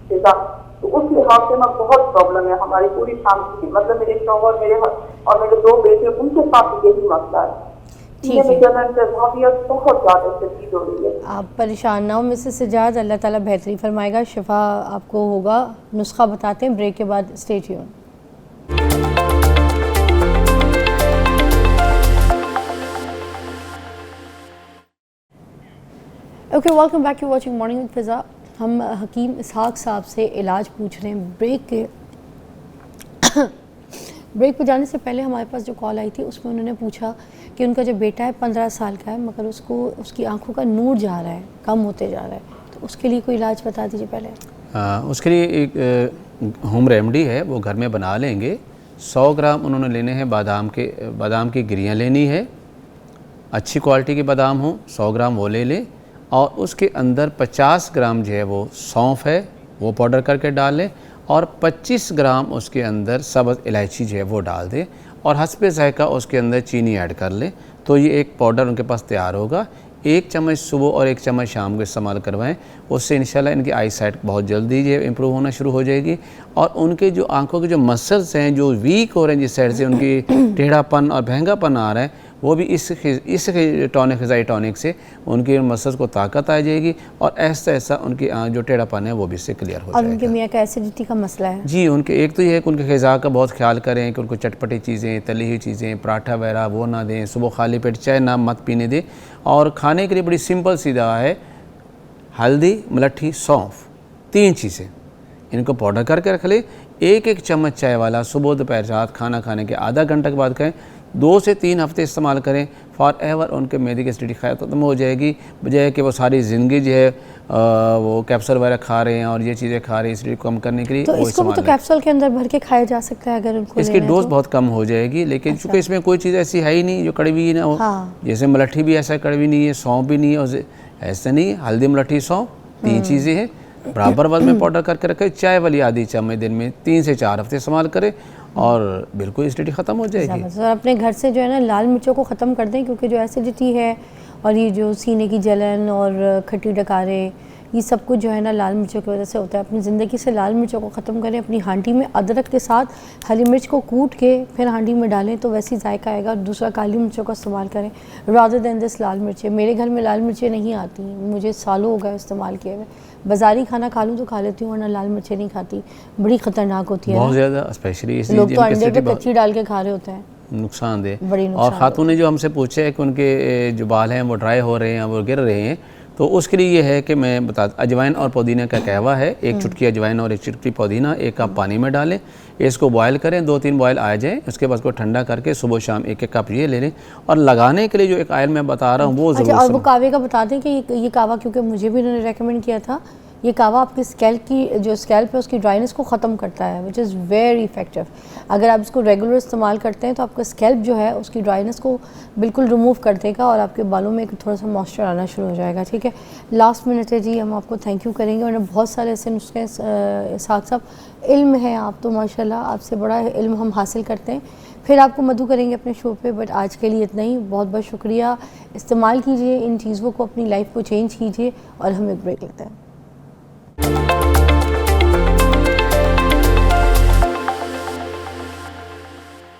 ठीक है। तो उस लिहाज से ना बहुत प्रॉब्लम है हमारी पूरी फैमिली की, मतलब मेरे शौहर, मेरे और मेरे 2 बेटे, उनके साथ यही मसला है। ठीक है, बहुत ज़्यादा शदीद हो रही है। आप परेशान ना हो मिसेस सजाद, अल्लाह ताला बेहतरी फरमाएगा, शिफा आपको होगा। नुस्खा बताते हैं ब्रेक के बाद, stay tune. Okay, welcome back, you watching morning with Fiza. हम हकीम इसहाक साहब से इलाज पूछ रहे हैं ब्रेक के ब्रेक पे जाने से पहले हमारे पास जो कॉल आई थी उसमें उन्होंने पूछा कि उनका जो बेटा है 15 साल का है मगर उसको उसकी आंखों का नूर जा रहा है, कम होते जा रहा है, तो उसके लिए कोई इलाज बता दीजिए पहले। उसके लिए एक होम रेमेडी है, वो घर में बना लेंगे। 100 ग्राम उन्होंने लेने हैं बादाम की गिरियाँ लेनी है, अच्छी क्वालिटी के बादाम हो, 100 ग्राम वो ले लें और उसके अंदर 50 ग्राम जो है वो सौंफ है वो पाउडर करके डाल लें और 25 ग्राम उसके अंदर सब्ज़ इलायची जो है वो डाल दें और हस्बे ज़ायक़ा उसके अंदर चीनी ऐड कर लें। तो ये एक पाउडर उनके पास तैयार होगा। 1 चम्मच सुबह और 1 चम्मच शाम को इस्तेमाल करवाएं, उससे इंशाल्लाह इनकी आई साइट बहुत जल्दी जो इम्प्रूव होना शुरू हो जाएगी और उनके जो आंखों के जो मसल्स हैं जो वीक हो रहे हैं, जिस साइड से उनकी टेढ़ापन और महंगापन आ रहा है, वो भी इस टॉनिक ग़िज़ाई टॉनिक से उनके मसल्स को ताकत आ जाएगी और ऐसा ऐसा उनकी जो टेढ़ापन है वो भी इससे क्लियर हो जाएगा। और उनके मियाँ का एसिडिटी का मसला है जी, उनके एक तो ये है कि उनके ग़िज़ा का बहुत ख्याल करें कि उनको चटपटी चीज़ें, तली हुई चीज़ें, पराठा वगैरह वो ना दें, सुबह खाली पेट चाय ना मत पीने दें। और खाने के लिए बड़ी सिंपल सी दवा है, हल्दी, मलट्ठी, सौंफ, 3 चीज़ें इनको पाउडर करके रख ले। 1-1 चम्मच चाय वाला सुबह दोपहर रात खाना खाने के आधा घंटा के बाद खाएं। 2 से 3 हफ्ते इस्तेमाल करें, फॉर एवर उनके मैदे की एसिडिटी ख़त्म हो जाएगी, बजाय कि वो सारी ज़िंदगी जो है वो कैप्सूल वगैरह खा रहे हैं और ये चीज़ें खा रहे हैं एसिडिटी कम करने के लिए। तो इसको भी तो कैप्सूल के अंदर भर के खाया जा सकता है अगर उनको इसकी डोज बहुत कम हो जाएगी, लेकिन चूँकि इसमें कोई चीज़ ऐसी है ही नहीं जो कड़वी ना हो। जैसे मलट्ठी भी ऐसा कड़वी नहीं है, सौंफ भी नहीं है, ऐसा नहीं है। हल्दी, मलट्ठी, सौंफ 3 चीज़ें हैं, बराबर वजन में पाउडर करके रखें। चाय वाली आधी चम्मच दिन में 3 से 4 हफ्ते इस्तेमाल करें और बिल्कुल एसिडिटी ख़त्म हो जाएगी। सर अपने घर से जो है ना लाल मिर्चों को ख़त्म कर दें, क्योंकि जो एसिडिटी है और ये जो सीने की जलन और खट्टी डकारे, ये सब कुछ जो है ना लाल मिर्चों की वजह से होता है। अपनी ज़िंदगी से लाल मिर्चों को ख़त्म करें। अपनी हांडी में अदरक के साथ हरी मिर्च को कूट के फिर हांडी में डालें तो वैसी जायका आएगा। दूसरा काली मिर्चों का इस्तेमाल करें रादर दैन दिस लाल मिर्चें। मेरे घर में लाल मिर्चें नहीं आती, मुझे सालों हो गए इस्तेमाल किए हुए। बाज़ारी खाना खा लूँ तो खा लेती हूँ, वरना लाल मिर्चें नहीं खाती, बड़ी ख़तरनाक होती है बहुत ज़्यादा, स्पेशली लोग तो अंडे पे कच्ची डाल के खा रहे होते हैं, नुकसानदेह। और ख़ातून ने जो हमसे पूछा है कि उनके जो बाल हैं वो ड्राई हो रहे हैं, वो गिर रहे हैं, तो उसके लिए ये है कि मैं बता, अजवाइन और पुदीना का कहवा है, 1 चुटकी अजवाइन और 1 चुटकी पुदीना 1 कप पानी में डालें, इसको बॉयल करें, 2-3 बॉयल आ जाए, उसके बाद उसको ठंडा करके सुबह शाम 1-1 कप ये ले लें। और लगाने के लिए जो एक ऑयल मैं बता रहा हूँ वो ज़रूर। और वो कावे का बता दें कि ये कावा, क्योंकि मुझे भी उन्होंने रेकमेंड किया था, ये कावा आपकी स्कैल्प की जो स्कैल्प है उसकी ड्राइनेस को ख़त्म करता है, विच इज़ वेरी इफेक्टिव। अगर आप इसको रेगुलर इस्तेमाल करते हैं तो आपका स्कैल्प जो है उसकी ड्राइनेस को बिल्कुल रिमूव कर देगा और आपके बालों में एक थोड़ा सा मॉइस्चर आना शुरू हो जाएगा। ठीक है, लास्ट मिनट है जी, हम आपको थैंक यू करेंगे। और बहुत सारे ऐसे नुस्खे साथ साथ इल्म है, आप तो माशाल्लाह आपसे बड़ा इल्म हम हासिल करते हैं। फिर आपको मधु करेंगे अपने शो पे, बट आज के लिए इतना ही। बहुत बहुत शुक्रिया। इस्तेमाल कीजिए इन चीज़ों को, अपनी लाइफ को चेंज कीजिए। और हम एक ब्रेक लेते हैं।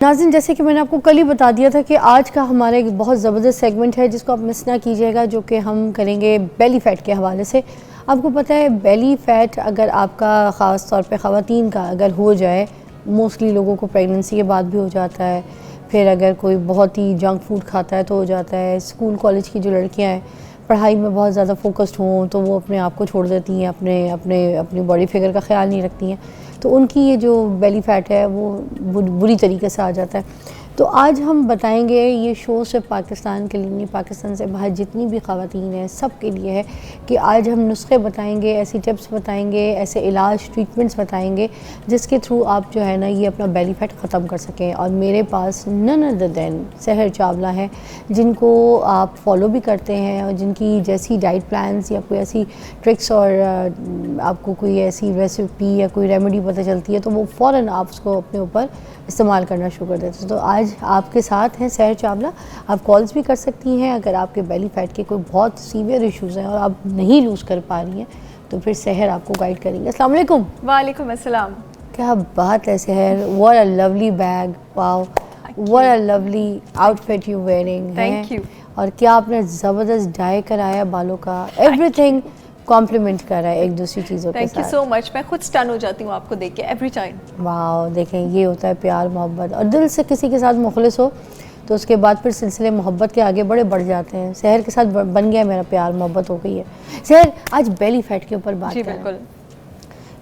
नाज़रीन, जैसे कि मैंने आपको कल ही बता दिया था कि आज का हमारा एक बहुत ज़बरदस्त सेगमेंट है जिसको आप मिस ना कीजिएगा, जो कि हम करेंगे बेली फ़ैट के हवाले से। आपको पता है बेली फ़ैट अगर आपका ख़ास तौर पे ख़वातीन का अगर हो जाए, मोस्टली लोगों को प्रेगनेंसी के बाद भी हो जाता है, फिर अगर कोई बहुत ही जंक फूड खाता है तो हो जाता है। स्कूल कॉलेज की जो लड़कियाँ हैं पढ़ाई में बहुत ज़्यादा फोकस्ड हों तो वो अपने आप को छोड़ देती हैं, अपनी बॉडी फिगर का ख्याल नहीं रखती हैं, तो उनकी ये जो बेली फ़ैट है वो बुरी तरीके से आ जाता है। तो आज हम बताएंगे, ये शो सिर्फ पाकिस्तान के लिए नहीं, पाकिस्तान से बाहर जितनी भी ख़वातीन हैं सब के लिए है, कि आज हम नुस्खे बताएंगे, ऐसी टिप्स बताएंगे, ऐसे इलाज ट्रीटमेंट्स बताएंगे जिसके थ्रू आप जो है ना ये अपना बेली फ़ैट ख़त्म कर सकें। और मेरे पास नन अदर देन सहर चावला है, जिनको आप फॉलो भी करते हैं और जिनकी जैसी डाइट प्लान्स या कोई ऐसी ट्रिक्स और आपको कोई ऐसी रेसिपी या कोई रेमेडी पता चलती है तो वो फ़ौरन आप उसको अपने ऊपर इस्तेमाल करना शुरू कर देते हैं। तो आज आपके साथ हैं सहर चावला। आप कॉल्स भी कर सकती हैं अगर आपके बेली फ़ैट के कोई बहुत सीवियर इश्यूज़ हैं और आप नहीं लूज़ कर पा रही हैं, तो फिर सहर आपको गाइड करेंगे। अस्सलाम वालेकुम। वालेकुम अस्सलाम। क्या बात है सहर, what a lovely bag, wow, what a lovely outfit you wearing. Thank you. और क्या आपने ज़बरदस्त डाई कराया बालों का, एवरीथिंग कॉम्प्लीमेंट कर रहा है एक दूसरी चीज़ों के साथ। थैंक यू सो मच, मैं खुद स्टन हो जाती हूँ आपको देख के एवरी टाइम। वाह, देखें ये होता है प्यार मोहब्बत, और दिल से किसी के साथ मुखलिस हो तो उसके बाद फिर सिलसिले मोहब्बत के आगे बड़े बढ़ जाते हैं। सहर के साथ बन गया मेरा प्यार मोहब्बत हो गई है। सहर, आज बेली फैट के ऊपर बात करें। बिल्कुल।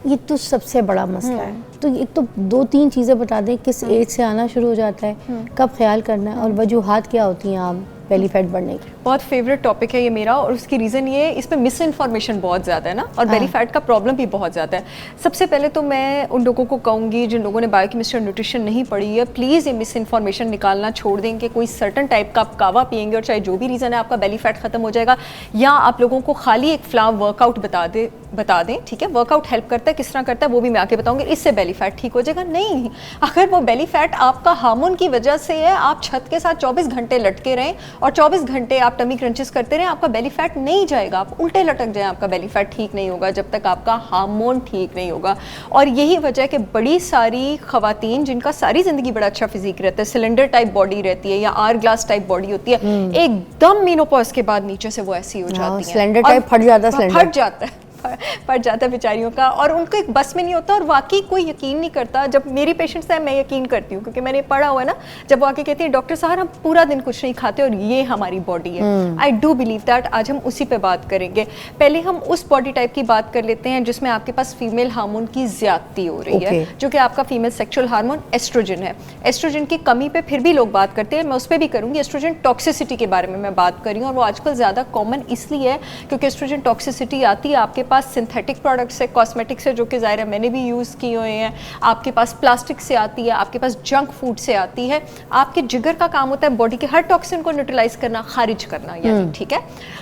ये तो सबसे बड़ा मसला है। तो एक तो 2-3 चीज़ें बता दें, किस एज से आना शुरू हो जाता है, कब ख्याल करना है, और वजूहात क्या होती हैं आम बेली फैट बढ़ने की? बहुत फेवरेट टॉपिक है ये मेरा, और उसकी रीज़न ये है, इसमें मिस इन्फॉर्मेशन बहुत ज़्यादा है ना, और बेली फैट का प्रॉब्लम भी बहुत ज़्यादा है। सबसे पहले तो मैं उन लोगों को कहूँगी जिन लोगों ने बायोकेमिस्ट्री और न्यूट्रिशन नहीं पढ़ी है, प्लीज़ ये मिस इन्फॉर्मेशन निकालना छोड़ दें कि कोई सर्टन टाइप का आप कावा पियेंगे और चाहे जो भी रीज़न है आपका बेली फैट ख़त्म हो जाएगा, या आप लोगों को खाली एक फ्लैम वर्कआउट बता दें, ठीक है, वर्कआउट हेल्प करता है, किस तरह करता है वो भी मैं आके बताऊंगी, इससे बेली फैट ठीक हो जाएगा। नहीं, अगर वो बेली फैट आपका हार्मोन की वजह से है, आप छत के साथ 24 घंटे लटके रहें और 24 घंटे आप टमी क्रंचेस करते रहें, आपका बेली फैट नहीं जाएगा, आप उल्टे लटक जाएं, आपका बेली फैट ठीक नहीं होगा जब तक आपका हार्मोन ठीक नहीं होगा। और यही वजह है कि बड़ी सारी खवातीन जिनका सारी जिंदगी बड़ा अच्छा फिजिक रहता है, सिलेंडर टाइप बॉडी रहती है या आर ग्लास टाइप बॉडी होती है, एकदम मेनोपॉज के बाद नीचे से वो ऐसी हो जाती है, सिलेंडर टाइप फट जाता है पड़ जाता है बेचारियों का, और उनको एक बस में नहीं होता, और वाकई कोई यकीन नहीं करता। जब मेरी पेशेंट्स हैं मैं यकीन करती हूँ, क्योंकि मैंने पढ़ा हुआ है ना, जब वो आके कहती है डॉक्टर साहब हम पूरा दिन कुछ नहीं खाते और ये हमारी बॉडी है, आई डू बिलीव दैट। आज हम उसी पे बात करेंगे। पहले हम उस बॉडी टाइप की बात कर लेते हैं जिसमें आपके पास फीमेल हार्मोन की ज्यादती हो रही है, जो कि आपका फीमेल सेक्सुअल हार्मोन एस्ट्रोजन है। एस्ट्रोजन की कमी पे फिर भी लोग बात करते हैं, मैं उस पर भी करूँगी। एस्ट्रोजन टॉक्सिसिटी के बारे में मैं बात कर रही हूँ, और वो आजकल ज़्यादा कॉमन इसलिए है क्योंकि एस्ट्रोजन टॉक्सिसिटी आती है आपके पास सिंथेटिक प्रोडक्ट से, कॉस्मेटिक से, जो कि ज़ाहिर है मैंने भी यूज़ किए हुए हैं, आपके पास प्लास्टिक से आती है, आपके पास जंक फूड से आती है। आपके जिगर का काम होता है बॉडी के हर टॉक्सिन को न्यूट्रलाइज करना, खारिज करना, यानी ठीक है।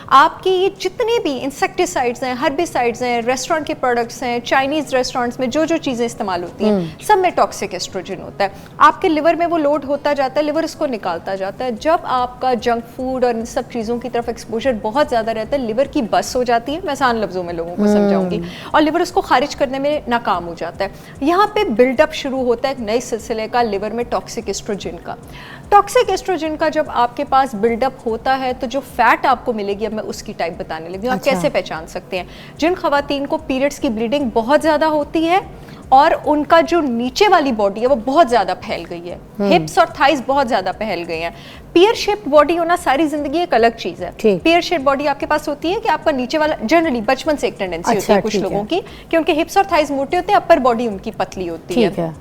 आपकी ये जितने भी इंसेक्टिसाइड्स हैं, हर्बिसाइड्स हैं, रेस्टोरेंट के प्रोडक्ट्स हैं, चाइनीज़ रेस्टोरेंट्स में जो जो चीज़ें इस्तेमाल होती हैं, सब में टॉक्सिक एस्ट्रोजन होता है। आपके लिवर में वो लोड होता जाता है, लिवर इसको निकालता जाता है। जब आपका जंक फूड और इन सब चीज़ों की तरफ एक्सपोजर बहुत ज़्यादा रहता है, लिवर की बस हो जाती है, मैं आसान लफ्ज़ों में लोगों को समझाऊंगी, और लिवर उसको खारिज करने में नाकाम हो जाता है। यहाँ पे बिल्डअप शुरू होता है एक नए सिलसिले का लिवर में टॉक्सिक एस्ट्रोजन का। टॉक्सिक एस्ट्रोजन का जब आपके पास बिल्डअप होता है तो जो फैट आपको मिलेगी, अब मैं उसकी टाइप बताने लगी हूँ। आप कैसे पहचान सकते हैं? जिन खवातीन को पीरियड्स की ब्लीडिंग बहुत ज़्यादा होती है और उनका जो नीचे वाली बॉडी है वो बहुत ज़्यादा फैल गई है, हिप्स और थाइज बहुत ज़्यादा फैल गई हैं। पियर शेप्ड बॉडी होना सारी जिंदगी एक अलग चीज़ है। पियर शेप्ड बॉडी आपके पास होती है कि आपका नीचे वाला, जनरली बचपन से एक टेंडेंसी होती है कुछ लोगों की कि उनके हिप्स और थाइज मोटे होते हैं, अपर बॉडी उनकी पतली होती है।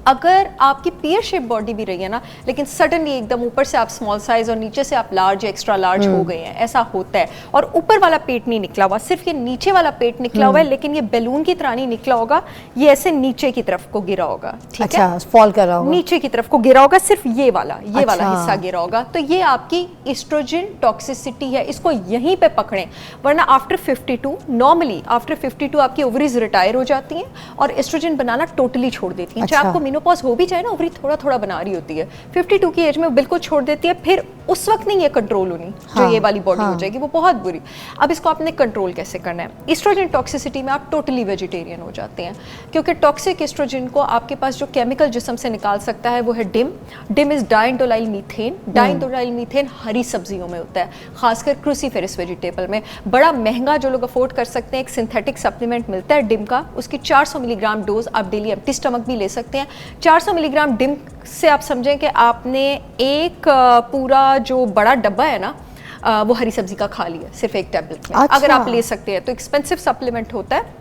अगर आपकी पियर शेप बॉडी भी रही है ना, लेकिन सडनली एकदम ऊपर से आप स्मॉल साइज और नीचे से आप लार्ज या एक्स्ट्रा लार्ज हो गए हैं, ऐसा होता है, और ऊपर वाला पेट नहीं निकला हुआ, सिर्फ ये नीचे वाला पेट निकला हुआ है, लेकिन ये बैलून की तरह नहीं निकला होगा, ये ऐसे नीचे की तरफ को गिरा होगा, ठीक है, फॉल कर रहा होगा, नीचे की तरफ को गिरा होगा, सिर्फ ये वाला हिस्सा गिरा होगा। तो ये आपकी एस्ट्रोजन टॉक्सिसिटी है, इसको यहीं पे पकड़ें, वरना आफ्टर 52, नॉर्मली आफ्टर 52 आपकी ओवरीज रिटायर हो जाती हैं और एस्ट्रोजन बनाना टोटली छोड़ देती हैं। चाहे आपको मेनोपॉज हो भी जाए ना, ओवरी थोड़ा थोड़ा बना रही होती है, 52 की एज में बिल्कुल छोड़ देती है, फिर उस वक्त नहीं ये कंट्रोल होनी, जो ये वाली बॉडी हो जाएगी वो बहुत बुरी। अब इसको आपने कंट्रोल कैसे करना है? एस्ट्रोजन टॉक्सिसिटी में आप टोटली वेजिटेरियन हो जाते हैं, क्योंकि टॉक्सिक एस्ट्रोजन को आपके पास जो केमिकल जिस्म से निकाल सकता है वो है DIM. DIM is diindolyl methane. Diindolyl methane हरी सब्जियों में होता है, खासकर क्रूसीफेरस वेजिटेबल में। बड़ा महंगा, जो लोग अफोर्ड कर सकते हैं, एक सिंथेटिक सप्लीमेंट मिलता है डिम का, उसकी 400 मिलीग्राम डोज आप डेली एम्प्टी स्टमक भी ले सकते हैं। 400 मिलीग्राम डिम से आप समझें कि आपने एक पूरा जो बड़ा डब्बा है ना, वो हरी सब्जी का खा लिया सिर्फ एक टैबलेट में। अगर आप ले सकते हैं तो एक्सपेंसिव सप्लीमेंट होता है,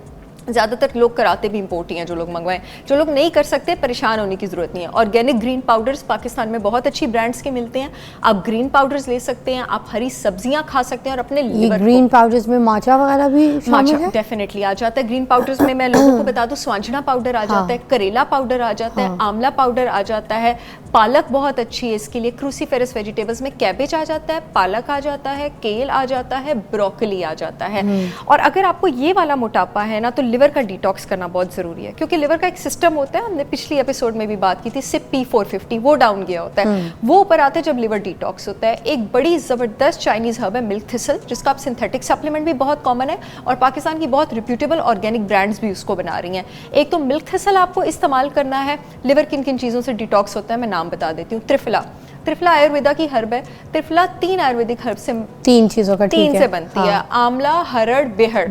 ज़्यादातर लोग कराते भी इंपोर्ट ही हैं, जो लोग मंगवाएं। जो लोग नहीं कर सकते, परेशान होने की ज़रूरत नहीं है। ऑर्गेनिक ग्रीन पाउडर्स पाकिस्तान में बहुत अच्छी ब्रांड्स के मिलते हैं, आप ग्रीन पाउडर्स ले सकते हैं, आप हरी सब्जियां खा सकते हैं, और अपने लिवर ग्रीन पाउडर्स में माचा वगैरह भी शामिल है? डेफिनेटली आ जाता है। ग्रीन पाउडर्स में मैं लोगों को बता दूं, स्वांजना पाउडर आ जाता है, करेला पाउडर आ जाता है, आंवला पाउडर आ जाता है, पालक बहुत अच्छी है इसके लिए। क्रूसीफेरस वेजिटेबल्स में कैबेज आ जाता है, पालक आ जाता है, केल आ जाता है, ब्रोकली आ जाता है। और अगर आपको ये वाला मोटापा है ना, तो लिवर का डिटॉक्स करना बहुत ज़रूरी है, क्योंकि लिवर का एक सिस्टम होता है, हमने पिछली एपिसोड में भी बात की थी, CYP450, वो डाउन गया होता है, वो ऊपर आते जब लिवर डिटॉक्स होता है। एक बड़ी ज़बरदस्त चाइनीज़ हर्ब है मिल्क थिसल, जिसका आप सिंथेटिक सप्लीमेंट भी बहुत कॉमन है, और पाकिस्तान की बहुत रिप्यूटेबल ऑर्गेनिक ब्रांड्स भी उसको बना रही हैं। एक तो मिल्क थिसल आपको इस्तेमाल करना है। लिवर किन किन चीज़ों से डिटॉक्स होता है मैं नाम बता देती हूँ। त्रिफला, त्रिफला आयुर्वेदा की हर्ब है। त्रिफला 3 आयुर्वेदिक हर्ब से, 3 चीजों का, 3 से बनती है। आंवला, हरड़, बेहड़।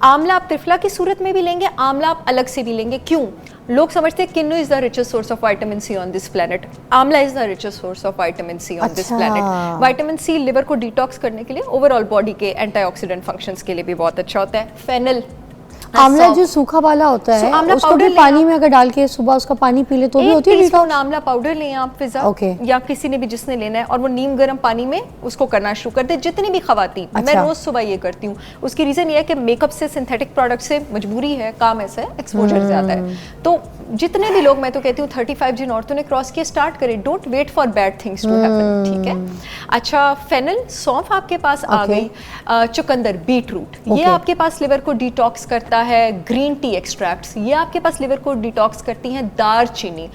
आंवला आप त्रिफला की सूरत में भी लेंगे, आंवला आप अलग से भी लेंगे। क्यों? लोग समझते हैं kinnow is the richest source of vitamin C on this planet, amla is the richest source of vitamin C on this planet. Vitamin C liver को डिटॉक्स करने के लिए, ओवरऑल बॉडी के एंटीऑक्सीडेंट फंक्शंस के लिए भी बहुत अच्छा होता है। फेनल, आंवला जो सूखा वाला होता है आंवला उसको भी पाउडर पानी में अगर डाल के सुबह उसका पानी पी ले तो भी होती है डिटॉक्स? आंवला पाउडर लें आप फिजा, Okay. या किसी ने भी जिसने लेना है, और वो नीम गर्म पानी में उसको करना शुरू कर दे। जितनी भी खवातीन, मैं अच्छा। रोज सुबह ये करती हूँ। उसकी रीजन ये है कि मेकअप से, सिंथेटिक प्रोडक्ट से मजबूरी है, काम ऐसा है, एक्सपोजर ज्यादा है। तो जितने भी लोग, मैं तो कहती हूँ 35 जिन औरतों ने क्रॉस किया, स्टार्ट करें। Don't wait for bad things to happen, ठीक है। अच्छा, फेनल, सौंफ आपके पास आ गई, चुकंदर, बीट रूट, ये आपके पास लिवर को डिटॉक्स करता है। ग्रीन टी एक्सट्रैक्ट्स, ये आपके पास लिवर को डिटॉक्स करती हैं। दारचीनी,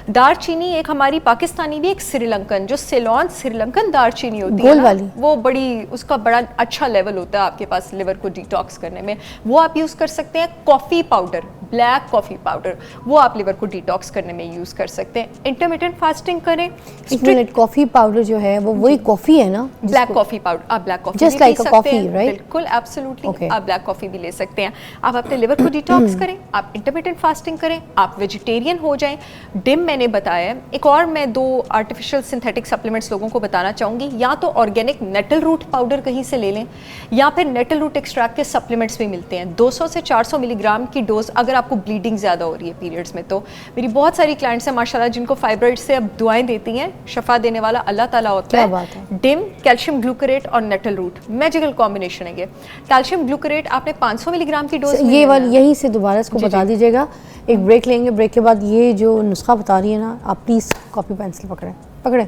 दारचीनी एक हमारी पाकिस्तानी भी, एक श्रीलंकन, जो सेलोन श्रीलंकन दारचीनी होती है ना, वाली, वो बड़ी, उसका बड़ा अच्छा लेवल होता है आपके पास लिवर को डिटॉक्स करने में, वो आप यूज़ कर सकते हैं। Coffee powder, black coffee powder, वो आप लिवर को डिटॉक्स करने में यूज़ कर सकते हैं। इंटरमिटेंट फास्टिंग करें। एक मिनट, कॉफ़ी पाउडर जो है वो वही कॉफ़ी है ना? ब्लैक कॉफ़ी पाउडर, आप black coffee Just like a coffee, right? बिल्कुल, एब्सोल्युटली, Okay. आप ब्लैक कॉफ़ी भी ले सकते हैं। आप अपने लिवर को डिटॉक्स करें, आप इंटरमिटेंट फास्टिंग करें, आप वेजिटेरियन हो जाएं। डिम मैंने बताया है। एक और मैं 2 आर्टिफिशियल सिंथेटिक सप्लीमेंट्स लोगों को बताना चाहूँगी। या तो ऑर्गेनिक नेटल रूट पाउडर कहीं से ले लें, या फिर नेटल रूट एक्सट्रैक्ट के सप्लीमेंट्स भी मिलते हैं। 200 से 400 मिलीग्राम की डोज, अगर आपको ब्लीडिंग ज़्यादा हो रही है पीरियड्स में। तो मेरी बहुत सारी क्लाइंट्स हैं माशाल्लाह जिनको फाइब्रॉइड से अब दुआएं देती हैं, शफा देने वाला अल्लाह ताला होता क्या है। बात है। डिम, कैल्शियम ग्लूकरेट और नेटल रूट, मैजिकल कॉम्बिनेशन है ये। कैल्शियम ग्लूकरेट आपने 500 मिलीग्राम की डोज, ये वाली यहीं से दोबारा इसको बता दीजिएगा। एक ब्रेक लेंगे, ब्रेक के बाद ये जो नुस्खा बता रही है ना, आप प्लीज़ कॉपी पेंसिल पकड़ें।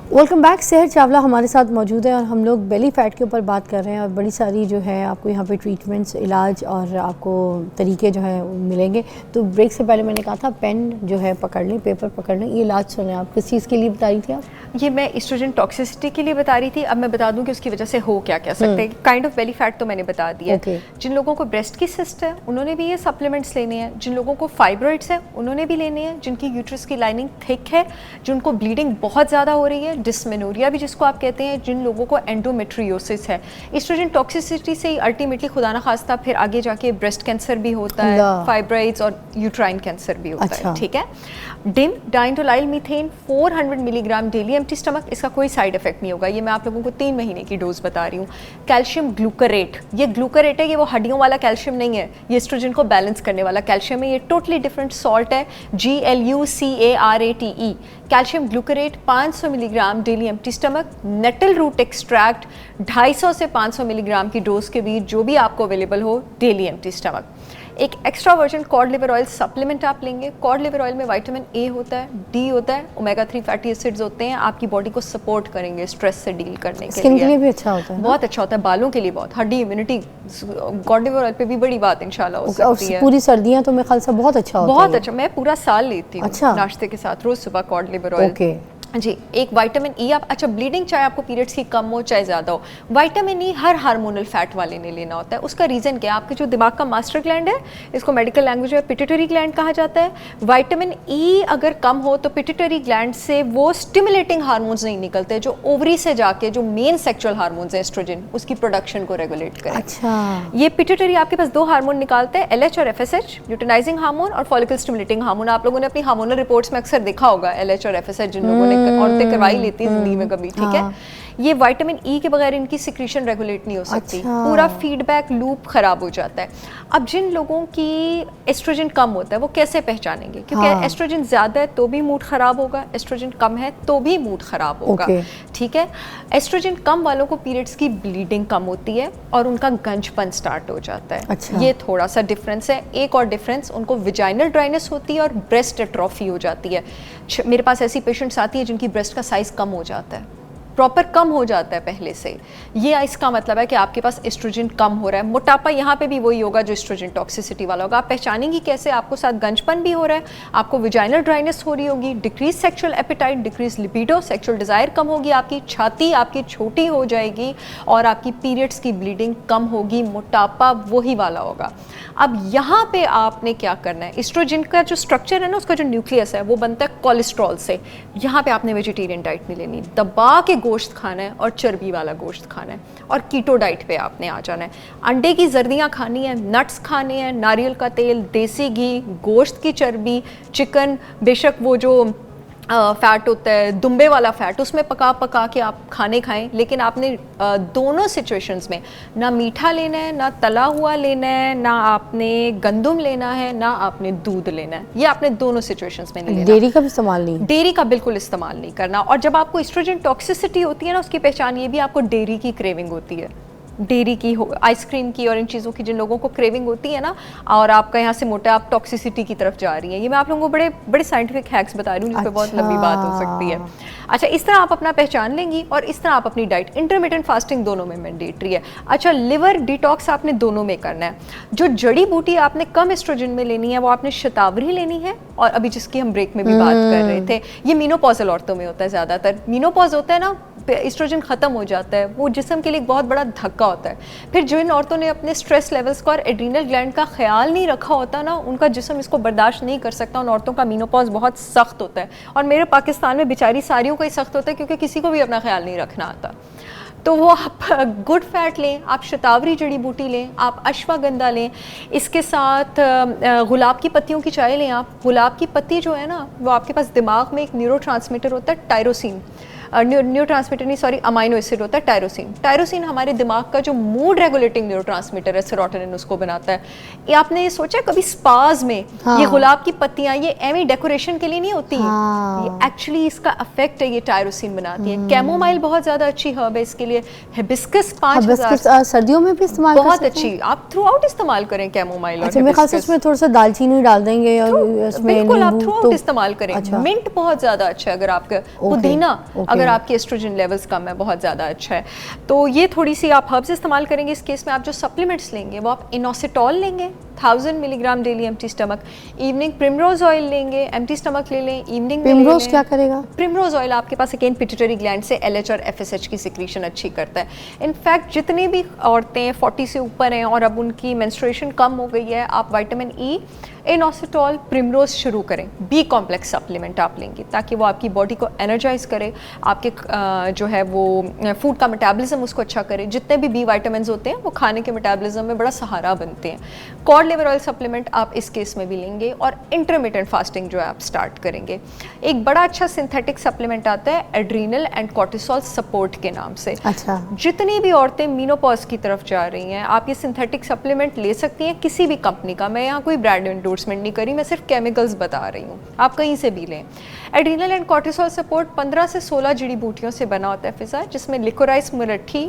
Welcome back. सेहर चावला हमारे साथ मौजूद है और हम लोग बेली फैट के ऊपर बात कर रहे हैं और बड़ी सारी जो है आपको यहाँ पे ट्रीटमेंट्स, इलाज और आपको तरीके जो है मिलेंगे। तो ब्रेक से पहले मैंने कहा था पेन जो है पकड़ लें, पेपर पकड़ लें। ये इलाज सुने आप, किस चीज़ के लिए बता रही थी आप? ये मैं एस्ट्रोजन टॉक्सिसिटी के लिए बता रही थी। अब मैं बता दूं कि उसकी वजह से हो क्या क्या सकते हैं। काइंड ऑफ बेली फैट तो मैंने बता दिया। Okay. जिन लोगों को ब्रेस्ट की सिस्ट है उन्होंने भी ये सप्लीमेंट्स लेने हैं। जिन लोगों को फाइब्रॉइड्स है उन्होंने भी लेने हैं। जिनकी यूट्रस की लाइनिंग थिक है, जिनको ब्लीडिंग बहुत ज़्यादा हो रही है, डिस्मेनोरिया भी जिसको आप कहते हैं, जिन लोगों को एंडोमेट्रियोसिस है। एस्ट्रोजन टॉक्सिसिटी से अल्टीमेटली खुदा ना खास्ता फिर आगे जाके ब्रेस्ट कैंसर भी होता है, फाइब्रॉइड्स और यूट्राइन कैंसर भी होता है, ठीक है। DIM, diindolyl methane 400 milligram daily empty stomach, इसका कोई साइड इफेक्ट नहीं होगा। ये मैं आप लोगों को 3 महीने की डोज बता रही हूँ। कैल्शियम ग्लूकरेट, ये ग्लूकरेट है, ये वो हड्डियों वाला कैल्शियम नहीं है, ये एस्ट्रोजन को बैलेंस करने वाला कैल्शियम है। ये टोटली डिफरेंट सॉल्ट है, GLUCARATE। Calcium glucarate 500 milligram daily empty stomach. Nettle root extract 250 से 500 मिलीग्राम की डोज के बीच, जो भी आपको अवेलेबल हो, डेली एम्प्टी स्टमक। एक extra version cod liver oil supplement आप लेंगे। कॉड लिवर ऑयल में विटामिन ए होता है, डी होता है, ओमेगा 3 फैटी एसिड्स होते हैं, आपकी बॉडी को सपोर्ट करेंगे स्ट्रेस से डील करने के लिए। स्किन के लिए भी अच्छा होता है, बहुत अच्छा होता है, बालों के लिए बहुत, हड्डी इम्यूनिटी, कॉड लिवर ऑयल पे भी बड़ी बात इंशाल्लाह हो सकती है। पूरी सर्दियां तो मेरे ख्याल से बहुत अच्छा होता है। बहुत अच्छा, मैं पूरा साल लेती हूँ अच्छा। नाश्ते के साथ रोज सुबह कॉड लिवर ऑयल। जी, एक विटामिन ई आप, अच्छा ब्लीडिंग चाहे आपको पीरियड्स की कम हो चाहे ज़्यादा हो, विटामिन ई हर हार्मोनल फैट वाले ने लेना होता है। उसका रीज़न क्या है, आपके जो दिमाग का मास्टर ग्लैंड है, इसको मेडिकल लैंग्वेज में पिट्यूटरी ग्लैंड कहा जाता है। विटामिन ई अगर कम हो तो पिट्यूटरी ग्लैंड से वो स्टिमुलेटिंग हार्मोन्स नहीं निकलते जो ओवरी से जाके जो मेन सेक्सुअल हार्मोन्स है एस्ट्रोजन, उसकी प्रोडक्शन को रेगुलेट करें। अच्छा, ये पिट्यूटरी आपके पास 2 हार्मोन निकालते हैं, LH और FSH, ल्यूटिनाइजिंग हार्मोन और फॉलिकल स्टिमुलेटिंग हार्मोन। आप लोगों ने अपनी हार्मोनल रिपोर्ट्स में अक्सर देखा होगा LH और FSH, जिन लोगों ने औरतें करवाई लेती है जिंदगी में कभी, ठीक है। ये विटामिन ई के बगैर इनकी सिक्रीशन रेगुलेट नहीं हो सकती। अच्छा। पूरा फीडबैक लूप खराब हो जाता है। अब जिन लोगों की एस्ट्रोजन कम होता है वो कैसे पहचानेंगे, क्योंकि एस्ट्रोजन ज्यादा है तो भी मूड खराब होगा, एस्ट्रोजन कम है तो भी मूड खराब होगा, ठीक है। एस्ट्रोजन कम वालों को पीरियड्स की ब्लीडिंग कम होती है और उनका गंजपन स्टार्ट हो जाता है। अच्छा। ये थोड़ा सा डिफरेंस है। एक और डिफरेंस, उनको विजाइनल ड्राइनेस होती है और ब्रेस्ट एट्रोफी हो जाती है। मेरे पास ऐसी पेशेंट्स आती है जिनकी ब्रेस्ट का साइज कम हो जाता है, प्रॉपर कम हो जाता है पहले से। ये इसका मतलब है कि आपके पास एस्ट्रोजन कम हो रहा है। मोटापा यहाँ पे भी वही होगा जो एस्ट्रोजन टॉक्सिसिटी वाला होगा। आप पहचानेंगी कैसे, आपको साथ गंजपन भी हो रहा है, आपको विजाइनल ड्राइनेस हो रही होगी, decrease sexual appetite, decrease libido, sexual desire कम होगी, आपकी छाती आपकी छोटी हो जाएगी और आपकी पीरियड्स की ब्लीडिंग कम होगी। मोटापा वही वाला होगा। अब यहाँ पे आपने क्या करना है, एस्ट्रोजन का जो स्ट्रक्चर है ना, उसका जो न्यूक्लियस है वो बनता है कोलेस्ट्रॉल से। यहाँ पे आपने वेजिटेरियन डाइट नहीं लेनी, दबा के गोश्त खाना है और चर्बी वाला गोश्त खाना है और कीटो डाइट पे आपने आ जाना है। अंडे की जर्दियाँ खानी है, नट्स खाने हैं, नारियल का तेल, देसी घी, गोश्त की चर्बी, चिकन, बेशक वो जो फ़ैट होता है, दुम्बे वाला फ़ैट, उसमें पका पका के आप खाने खाएं, लेकिन आपने दोनों सिचुएशंस में ना मीठा लेना है, ना तला हुआ लेना है, ना आपने गंदम लेना है, ना आपने दूध लेना है। ये आपने दोनों सिचुएशंस में नहीं लेना। डेयरी का भी इस्तेमाल नहीं? डेयरी का बिल्कुल इस्तेमाल नहीं करना। और जब आपको एस्ट्रोजन टॉक्सिसिटी होती है ना, उसकी पहचान ये भी आपको डेयरी की क्रेविंग होती है, डेयरी की हो, आइसक्रीम की और इन चीज़ों की जिन लोगों को क्रेविंग होती है ना, और आपका यहाँ से मोटा आप टॉक्सिसिटी की तरफ जा रही हैं। ये मैं आप लोगों को बड़े बड़े साइंटिफिक हैक्स बता रही हूँ, जिस पे बहुत लंबी बात हो सकती है। अच्छा, इस तरह आप अपना पहचान लेंगी और इस तरह आप अपनी डाइट, इंटरमिटेंट फास्टिंग दोनों में मैंडेटरी है। अच्छा, लिवर डिटॉक्स आपने दोनों में करना है। जो जड़ी बूटी आपने कम एस्ट्रोजन में लेनी है वो आपने शतावरी लेनी है, और अभी जिसकी हम ब्रेक में भी बात कर रहे थे, ये मीनोपॉजल औरतों में होता है ज़्यादातर। मीनोपॉज होता है ना, एस्ट्रोजन ख़त्म हो जाता है, वो जिस्म के लिए एक बहुत बड़ा धक्का होता है। फिर जिन औरतों ने अपने स्ट्रेस लेवल्स का और एड्रीनल ग्लैंड का ख्याल नहीं रखा होता ना, उनका जिस्म इसको बर्दाश्त नहीं कर सकता। उन औरतों का मीनोपॉज बहुत सख्त होता है, और मेरे पाकिस्तान में बेचारी सारियों का ही सख्त होता है, क्योंकि किसी को भी अपना ख्याल नहीं रखना आता। तो वो आप गुड फैट लें, आप शतावरी जड़ी बूटी लें, आप अश्वगंधा लें, इसके साथ गुलाब की पत्तियों की चाय लें। आप गुलाब की पत्ती जो है ना, वो आपके पास दिमाग में एक न्यूरोट्रांसमीटर होता है टायरोसिन, न्यूरोट्रांसमीटर नहीं सॉरी अमाइनो एसिड होता है टायरोसिन। टायरोसिन हमारे दिमाग का जो मूड रेगुलेटिंग न्यूरोट्रांसमीटर है, सेरोटोनिन उसको बनाता है। ये आपने ये सोचा कभी स्पाज में ये गुलाब की पत्तियां ये एवी डेकोरेशन के लिए नहीं होती हैं, ये एक्चुअली इसका इफेक्ट है, ये टायरोसिन बनाती है। कैमोमाइल बहुत ज़्यादा अच्छी हर्ब है इसके लिए। हिबिस्कस 5000 सर्दियों में भी इस्तेमाल बहुत अच्छी, आप थ्रू आउट इस्तेमाल करें कैमोमाइल। अच्छा, मेरे ख्याल से उसमें थोड़ा सा दालचीनी डाल देंगे और उसमें बिल्कुल आप थ्रू आउट तो इस्तेमाल करें। अच्छा। मिंट बहुत ज़्यादा अच्छा है, अगर आपका पुदीना अगर आपके एस्ट्रोजन लेवल्स कम है, बहुत ज़्यादा अच्छा है। तो ये थोड़ी सी आप हर्ब्स इस्तेमाल करेंगे। इस केस में आप जो सप्लीमेंट्स लेंगे वो आप इनोसिटॉल लेंगे 1000 milligram daily empty stomach. Evening primrose oil लेंगे, एम्प्टी स्टमक ले लें, इवनिंग में प्रिमरोज क्या करेगा? प्रिमरोज ऑयल आपके पास अगेन पिट्यूटरी ग्लैंड से LH और FSH की सिक्रीशन अच्छी करता है। इनफैक्ट जितनी भी औरतें 40 से ऊपर हैं और अब उनकी मेंस्ट्रुएशन कम हो गई है, आप विटामिन E, इनोसिटॉल, प्रिमरोज शुरू करें। बी कॉम्प्लेक्स सप्लीमेंट आप लेंगे ताकि वो आपकी बॉडी को एनर्जाइज करे, आपके जो है वो फूड का मेटाबॉलिज्म उसको अच्छा करे। जितने भी बी विटामिन्स होते हैं वो खाने के मेटाबॉलिज्म में बड़ा सहारा बनते हैं। कॉड लिवर ऑयल सप्लीमेंट आप इस केस में भी लेंगे, और इंटरमिटेंट फास्टिंग जो है आप स्टार्ट करेंगे। एक बड़ा अच्छा सिंथेटिक सप्लीमेंट आता है एड्रीनल एंड कॉर्टिसोल सपोर्ट के नाम से। अच्छा, जितनी भी औरतें मीनोपॉज की तरफ जा रही हैं, आप ये सिंथेटिक सप्लीमेंट ले सकती हैं किसी भी कंपनी का। मैं यहाँ कोई ब्रांड एंडोर्समेंट नहीं करी, मैं सिर्फ केमिकल्स बता रही हूँ, आप कहीं से भी लें। एड्रीनल एंड कॉर्टिसोल सपोर्ट 15 से 16 जड़ी बूटियों से बना होता है फिजा, जिसमें लिकोराइस मुलट्ठी,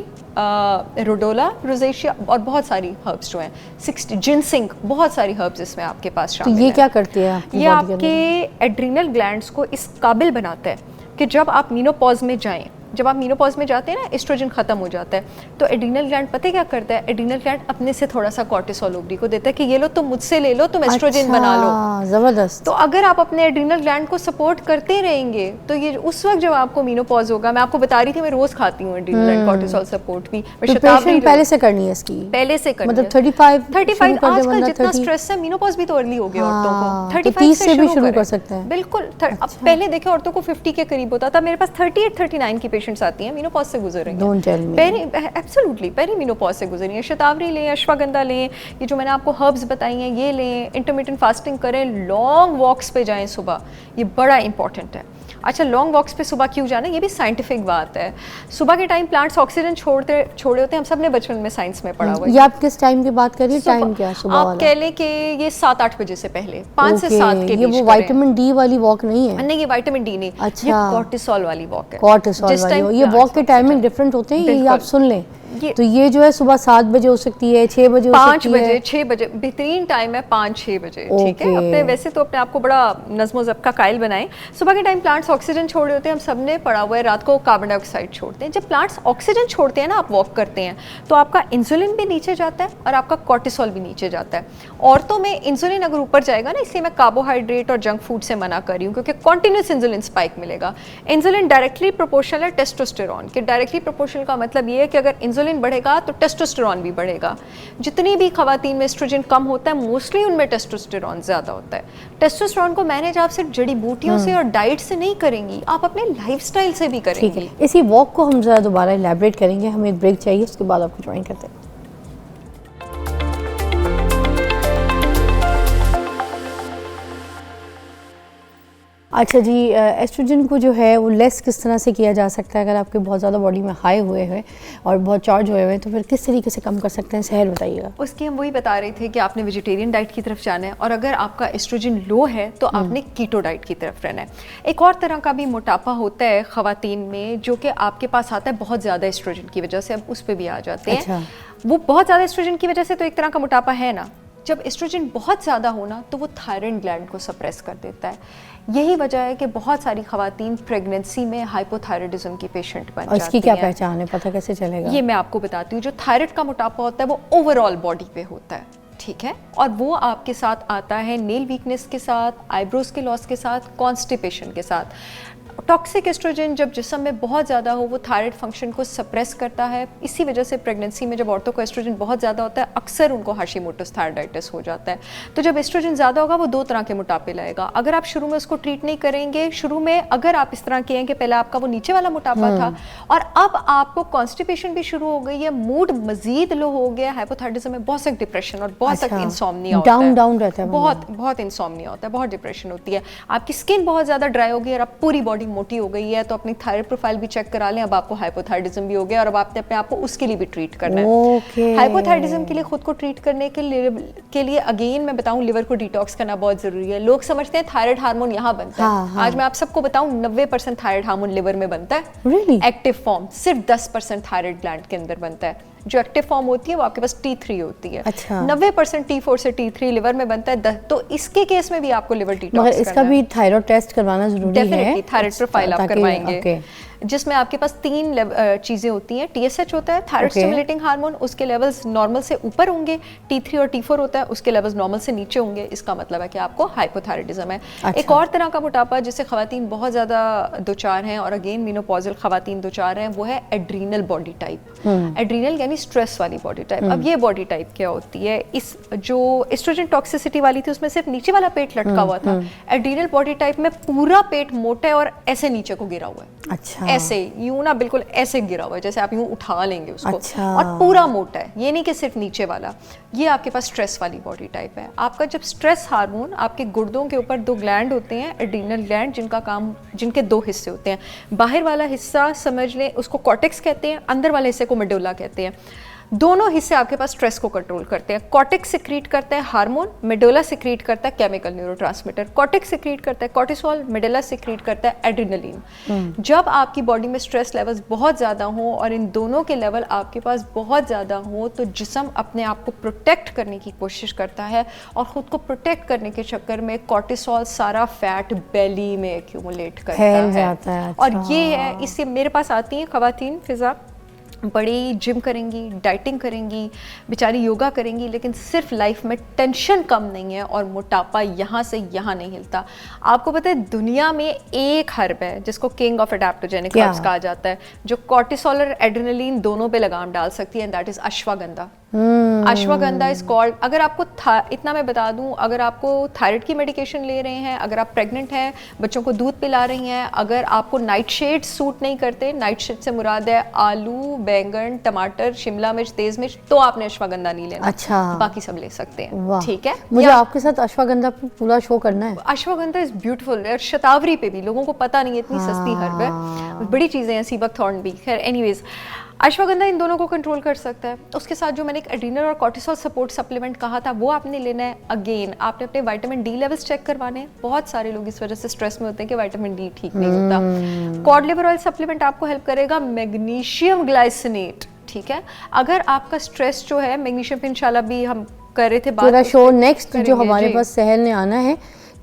रोडोला, रोजेशिया और बहुत सारी हर्ब्स जो हैं 60 जिनसिंग, बहुत सारी हर्ब्स इसमें आपके पास तो शामिल ये हैं। क्या करती है आपकी ये बॉडी के आपके एड्रीनल ग्लैंड्स को इस काबिल बनाता है कि जब आप मीनोपॉज में जाएं, जब आप मीनोपॉज में जाते हैं ना, एस्ट्रोजन खत्म हो जाता है, तो एड्रीनल ग्लैंड पता है क्या करता है? एड्रीनल ग्लैंड अपने से थोड़ा सा कॉर्टिसोल ओवरी को देता है कि ये लो तुम मुझसे ले लो, तुम एस्ट्रोजन बना लो। जबरदस्त। तो अगर आप अपने एड्रीनल ग्लैंड को सपोर्ट करते रहेंगे तो ये उस वक्त जब आपको मीनोपॉज होगा, मैं आपको बता रही थी मैं रोज खाती हूँ एड्रीनल एंड कॉर्टिसोल सपोर्ट भी, मैं शताब्दी पहले से करनी है इसकी, पहले से करनी मतलब है। 35 आजकल जितना स्ट्रेस है, मीनोपॉज भी तो अर्ली हो गया औरतों को, 35 30 से भी शुरू करें। कर सकते हैं। बिल्कुल। अब पहले देखिए औरतों को 50 के करीब होता था, मेरे पास 38 39 की पेशेंट्स आती हैं मीनोपॉज से गुजरेंगे। Don't tell me. Absolutely perimenopause से गुजरी है। शतावरी लें, अश्वगंधा लें, ये जो मैंने आपको हर्ब्स बताई हैं ये लें, इंटरमिटेंट फास्टिंग करें, लॉन्ग वॉक्स पे जाएं सुबह, ये बड़ा इंपॉर्टेंट है। अच्छा, लॉन्ग वॉक्स पे सुबह क्यों जाना, ये भी साइंटिफिक बात है। सुबह के टाइम प्लांट्स ऑक्सीजन छोड़े होते हैं, हम सब ने बचपन में साइंस में पढ़ा हुआ है। ये आप किस टाइम की बात कर रही हैं? टाइम क्या सुबह वाला? आप कह लें कि ये 7-8 बजे से पहले, 5 से 7 के बीच। ये वो विटामिन डी वाली वॉक नहीं है? नहीं, ये विटामिन डी नहीं, अच्छा, ये कॉर्टिसोल वाली वॉक है। कॉर्टिसोल वाली, ये वॉक के टाइमिंग डिफरेंट होते हैं, ये आप सुन लें। तो ये जो है सुबह 7 बजे हो सकती है, 6 बजे हो सकती है, 5 बजे, 6 बजे बेहतरीन टाइम है, 5-6 बजे। ठीक है, अपने वैसे तो अपने आप को बड़ा नज़्मो ज़ब्त का कायल बनाएं। सुबह के टाइम प्लांट्स ऑक्सीजन छोड़ रहे होते हैं, हम सब ने पढ़ा हुआ है, रात को कार्बन डाइऑक्साइड छोड़ते हैं। जब प्लांट्स ऑक्सीजन छोड़ते हैं ना, आप वॉक करते हैं, तो आपका इंसुलिन भी नीचे जाता है और आपका कॉर्टिसोल भी नीचे जाता है। औरतों में इंसुलिन अगर ऊपर जाएगा ना, इसलिए मैं कार्बोहाइड्रेट और जंक फूड से मना कर रही हूँ, क्योंकि कॉन्टिन्यूस इंसुलिन स्पाइक मिलेगा। इंसुलिन डायरेक्टली प्रोपोर्शनल है टेस्टोस्टेरॉन के। डायरेक्टली प्रोपोर्शनल का मतलब ये है कि अगर इंसुलिन बढ़ेगा तो टेस्टोस्टेरॉन भी बढ़ेगा। जितनी भी खवातीन में एस्ट्रोजन कम होता है, मोस्टली उनमें टेस्टोस्टेरॉन ज़्यादा होता है। टेस्टोस्टेरॉन को मैनेज आप सिर्फ जड़ी बूटियों से और डाइट से नहीं करेंगी, आप अपने लाइफस्टाइल से भी करेंगी। ठीक है, इसी वॉक को हम ज़रा दोबारा इलैबोरेट करेंगे, हमें एक ब्रेक चाहिए, उसके बाद आपको ज्वाइन करते हैं। अच्छा जी, एस्ट्रोजन को जो है वो लेस किस तरह से किया जा सकता है? अगर आपके बहुत ज़्यादा बॉडी में हाई हुए हैं और बहुत चार्ज हुए हैं तो फिर किस तरीके से कम कर सकते हैं? सहल बताइएगा। उसकी हम वही बता रहे थे कि आपने वेजिटेरियन डाइट की तरफ जाना है, और अगर आपका एस्ट्रोजन लो है तो आपने कीटो डाइट की तरफ रहना है। एक और तरह का भी मोटापा होता है ख़वातीन में जो कि आपके पास आता है बहुत ज़्यादा एस्ट्रोजन की वजह से, अब उस पर भी आ जाते हैं। अच्छा। वो बहुत ज़्यादा एस्ट्रोजन की वजह से तो एक तरह का मोटापा है ना। जब एस्ट्रोजन बहुत ज़्यादा होना तो वो थायराइड ग्लैंड को सप्रेस कर देता है। यही वजह है कि बहुत सारी ख़वातीन प्रेगनेंसी में हाइपोथायराइडिज्म की पेशेंट बन जाती हैं। इसकी क्या पहचान है, पता कैसे चलेगा? ये मैं आपको बताती हूँ। जो थायराइड का मोटापा होता है वो ओवरऑल बॉडी पे होता है, ठीक है, और वो आपके साथ आता है नेल वीकनेस के साथ, आईब्रोज के लॉस के साथ, कॉन्स्टिपेशन के साथ। टॉक्सिक एस्ट्रोजन जब जिस्म में बहुत ज़्यादा हो वो थायराइड फंक्शन को सप्रेस करता है। इसी वजह से प्रेगनेंसी में जब औरतों को एस्ट्रोजन बहुत ज़्यादा होता है अक्सर उनको हाशिमोटोस थायराइडाइटिस हो जाता है। तो जब एस्ट्रोजन ज़्यादा होगा वो दो तरह के मोटापे लाएगा। अगर आप शुरू में उसको ट्रीट नहीं करेंगे, शुरू में अगर आप इस तरह किए कि पहले आपका वो नीचे वाला मोटापा था और अब आपको कॉन्स्टिपेशन भी शुरू हो गई है, मूड मजीद लो हो गया, हाइपोथायराइडिज्म में बहुत सख्त डिप्रेशन और बहुत सख्त इंसोम्निया होता है, डाउन रहता है, बहुत इंसोम्निया होता है, बहुत डिप्रेशन होती है, आपकी स्किन बहुत ज़्यादा ड्राई हो गई और अब पूरी बॉडी मोटी हो गई है, तो अपनी थायराइड प्रोफाइल भी चेक करा लें। अब आपको हाइपोथायराइडिज्म भी हो गया और अब आपने अपने आप को उसके लिए भी ट्रीट करना है। हाइपोथायराइडिज्म के लिए खुद को ट्रीट करने के लिए अगेन मैं बताऊं लिवर को डिटॉक्स करना बहुत जरूरी है। लोग समझते हैं थायराइड हार्मोन यहाँ बनता है। आज मैं आप सबको बताऊं 90% थायराइड हार्मोन लिवर में बनता है। एक्टिव फॉर्म सिर्फ 10% थायराइड ग्लैंड के अंदर बनता है। जो एक्टिव फॉर्म होती है वो आपके पास T3 होती है। अच्छा। 90% T4 से T3 लिवर में बनता है। तो इसके केस में भी आपको लिवर डिटॉक्स मगर इसका भी थायराइड टेस्ट करवाना जरूरी है। डेफिनेटली थायराइड प्रोफाइल आप करवाएंगे। okay. जिसमें आपके पास 3 चीज़ें होती हैं। TSH होता है थायराइड स्टिमुलेटिंग हार्मोन, उसके लेवल्स नॉर्मल से ऊपर होंगे। T3 और T4 होता है, उसके लेवल्स नॉर्मल से नीचे होंगे। इसका मतलब है कि आपको हाइपोथायराइडिज्म है। अच्छा। एक और तरह का मोटापा जिससे खवातीन बहुत ज़्यादा दो चार हैं और अगेन मेनोपॉजल खवातीन दो चार हैं, वो है एड्रीनल बॉडी टाइप। एड्रीनल यानी स्ट्रेस वाली बॉडी टाइप। अब ये बॉडी टाइप क्या होती है? इस जो एस्ट्रोजन टॉक्सिसिटी वाली थी उसमें सिर्फ नीचे वाला पेट लटका हुआ था। एड्रीनल बॉडी टाइप में पूरा पेट मोटा है और ऐसे नीचे को गिरा हुआ है। अच्छा। ऐसे यूं ना बिल्कुल ऐसे गिरा हुआ है जैसे आप यूं उठा लेंगे उसको। अच्छा। और पूरा मोटा है, ये नहीं कि सिर्फ नीचे वाला। ये आपके पास स्ट्रेस वाली बॉडी टाइप है। आपका जब स्ट्रेस हार्मोन, आपके गुर्दों के ऊपर 2 ग्लैंड होते हैं एड्रीनल ग्लैंड, जिनके 2 हिस्से होते हैं। बाहर वाला हिस्सा समझ लें उसको कॉर्टेक्स कहते हैं, अंदर वाले हिस्से को मेडुला कहते हैं। दोनों हिस्से आपके पास स्ट्रेस को कंट्रोल करते हैं। कॉर्टेक्स सिक्रीट करता है हार्मोन, मेडुला सिक्रीट करता है केमिकल न्यूरोट्रांसमीटर। कॉर्टेक्स सिक्रीट करता है कॉर्टिसोल, मेडुला सिक्रीट करता है एड्रेनलिन। जब आपकी बॉडी में स्ट्रेस लेवल्स बहुत ज़्यादा हों और इन दोनों के लेवल आपके पास बहुत ज़्यादा हों तो जिस्म अपने आप को प्रोटेक्ट करने की कोशिश करता है और ख़ुद को प्रोटेक्ट करने के चक्कर में कॉर्टिसोल सारा फैट बेली में एक्यूमुलेट करता है। अच्छा। और ये है, इससे मेरे पास आती हैं खवातीन फिजा, बड़ी जिम करेंगी, डाइटिंग करेंगी, बेचारी योगा करेंगी, लेकिन सिर्फ लाइफ में टेंशन कम नहीं है और मोटापा यहाँ से यहाँ नहीं हिलता। आपको पता है दुनिया में एक हर्ब है जिसको किंग ऑफ एडेप्टोजेनिक हर्ब्स कहा जाता है, जो कॉर्टिसोल और एड्रेनलिन दोनों पे लगाम डाल सकती है, and that is ashwagandha. Ashwagandha is called, अगर आपको इतना मैं बता दूं, अगर आपको थायराइड की मेडिकेशन ले रहे हैं, अगर आप प्रेग्नेंट हैं, बच्चों को दूध पिला रही हैं, अगर आपको नाइट शेड सूट नहीं करते, नाइट शेड से मुराद है आलू, बैंगन, टमाटर, शिमला मिर्च, तेज मिर्च, तो आपने अश्वगंधा नहीं लेना। अच्छा। बाकी सब ले सकते हैं, ठीक है। मुझे आपके साथ अश्वगंधा पे पूरा शो करना है। Ashwagandha is beautiful. और शतावरी पे भी लोगों को पता नहीं है, इतनी सस्ती हर्ब है, बड़ी चीजें हैं, सीबक थॉर्न भी। खैर एनीवेज, अश्वगंधा इन दोनों को कंट्रोल कर सकता है। उसके साथ जो मैंने एक एड्रीनल और कॉर्टिसोल सपोर्ट सप्लीमेंट कहा था वो आपने लेना है। अगेन आपने अपने विटामिन डी लेवल्स चेक करवाने हैं। बहुत सारे लोग इस वजह से स्ट्रेस में होते हैं कि विटामिन डी ठीक नहीं होता। कॉड लिवर ऑयल सप्लीमेंट आपको हेल्प करेगा। मैग्नीशियम ग्लाइसिनेट, ठीक है। अगर आपका स्ट्रेस जो है, मैग्नीशियम पे इंशाल्लाह भी हम कर रहे थे बात, पूरा शो नेक्स्ट जो हमारे पास सहल ने आना है,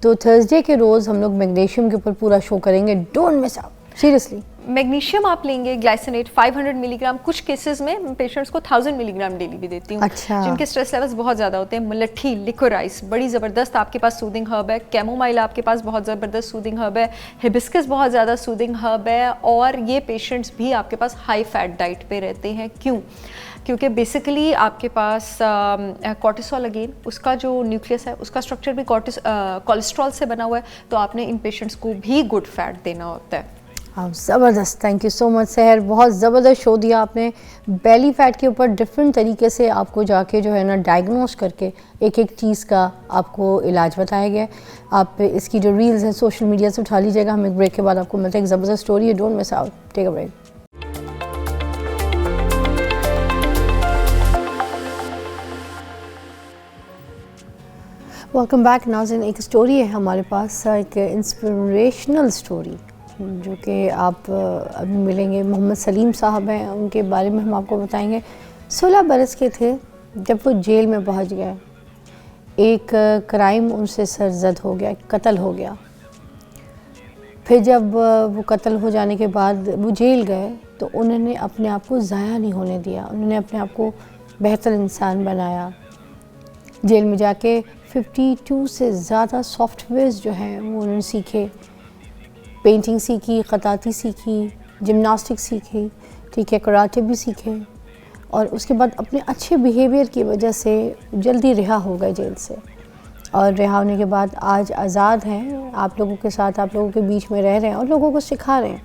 तो थर्सडे के रोज हम लोग मैग्नीशियम के ऊपर पूरा शो करेंगे। Don't miss out, seriously. Magnesium आप लेंगे, ग्लाइसिनेट 500 मिलीग्राम, कुछ केसेस में पेशेंट्स को 1000 मिलीग्राम डेली भी देती हूँ। अच्छा। जिनके स्ट्रेस लेवल्स बहुत ज़्यादा होते हैं। मुलट्ठी, लिकोराइस बड़ी ज़बरदस्त आपके पास सूदिंग हर्ब है। कैमोमाइल आपके पास बहुत ज़बरदस्त सूदिंग हर्ब है। हिबिस्कस बहुत ज़्यादा सूदिंग हर्ब है। और ये पेशेंट्स भी आपके पास हाई फैट डाइट पे रहते हैं। क्यों? क्योंकि बेसिकली आपके पास कॉर्टिसोल, अगेन उसका जो न्यूक्लियस है उसका स्ट्रक्चर भी कोलेस्ट्रॉल से बना हुआ है, तो आपने इन पेशेंट्स को भी गुड फैट देना होता है। आप ज़बरदस्त, थैंक यू सो मच सहर, बहुत ज़बरदस्त शो दिया आपने। बेली फैट के ऊपर डिफरेंट तरीके से आपको जाके जो है ना डायग्नोस करके एक एक चीज़ का आपको इलाज बताया गया। आप इसकी जो रील्स हैं सोशल मीडिया से उठा लीजिएगा। हम एक ब्रेक के बाद आपको मिलते हैं एक ज़बरदस्त story, don't miss out, take a break. Welcome back नाज़रीन। एक स्टोरी है हमारे पास, एक इंस्पिरेशनल स्टोरी जो कि आप अभी मिलेंगे। मोहम्मद सलीम साहब हैं, उनके बारे में हम आपको बताएंगे। 16 बरस के थे जब वो जेल में पहुंच गए। एक क्राइम उनसे सरजद हो गया, कत्ल हो गया। फिर जब वो कत्ल हो जाने के बाद वो जेल गए तो उन्होंने अपने आप को ज़ाया नहीं होने दिया, उन्होंने अपने आप को बेहतर इंसान बनाया। जेल में जाके 52 से ज़्यादा सॉफ्टवेयर्स जो हैं वो उन्होंने सीखे, पेंटिंग सीखी, ख़ताती सीखी, जिम्नास्टिक सीखी, ठीक है, कराटे भी सीखे। और उसके बाद अपने अच्छे बिहेवियर की वजह से जल्दी रिहा हो गए जेल से। और रिहा होने के बाद आज आज़ाद हैं, आप लोगों के साथ, आप लोगों के बीच में रह रहे हैं और लोगों को सिखा रहे हैं,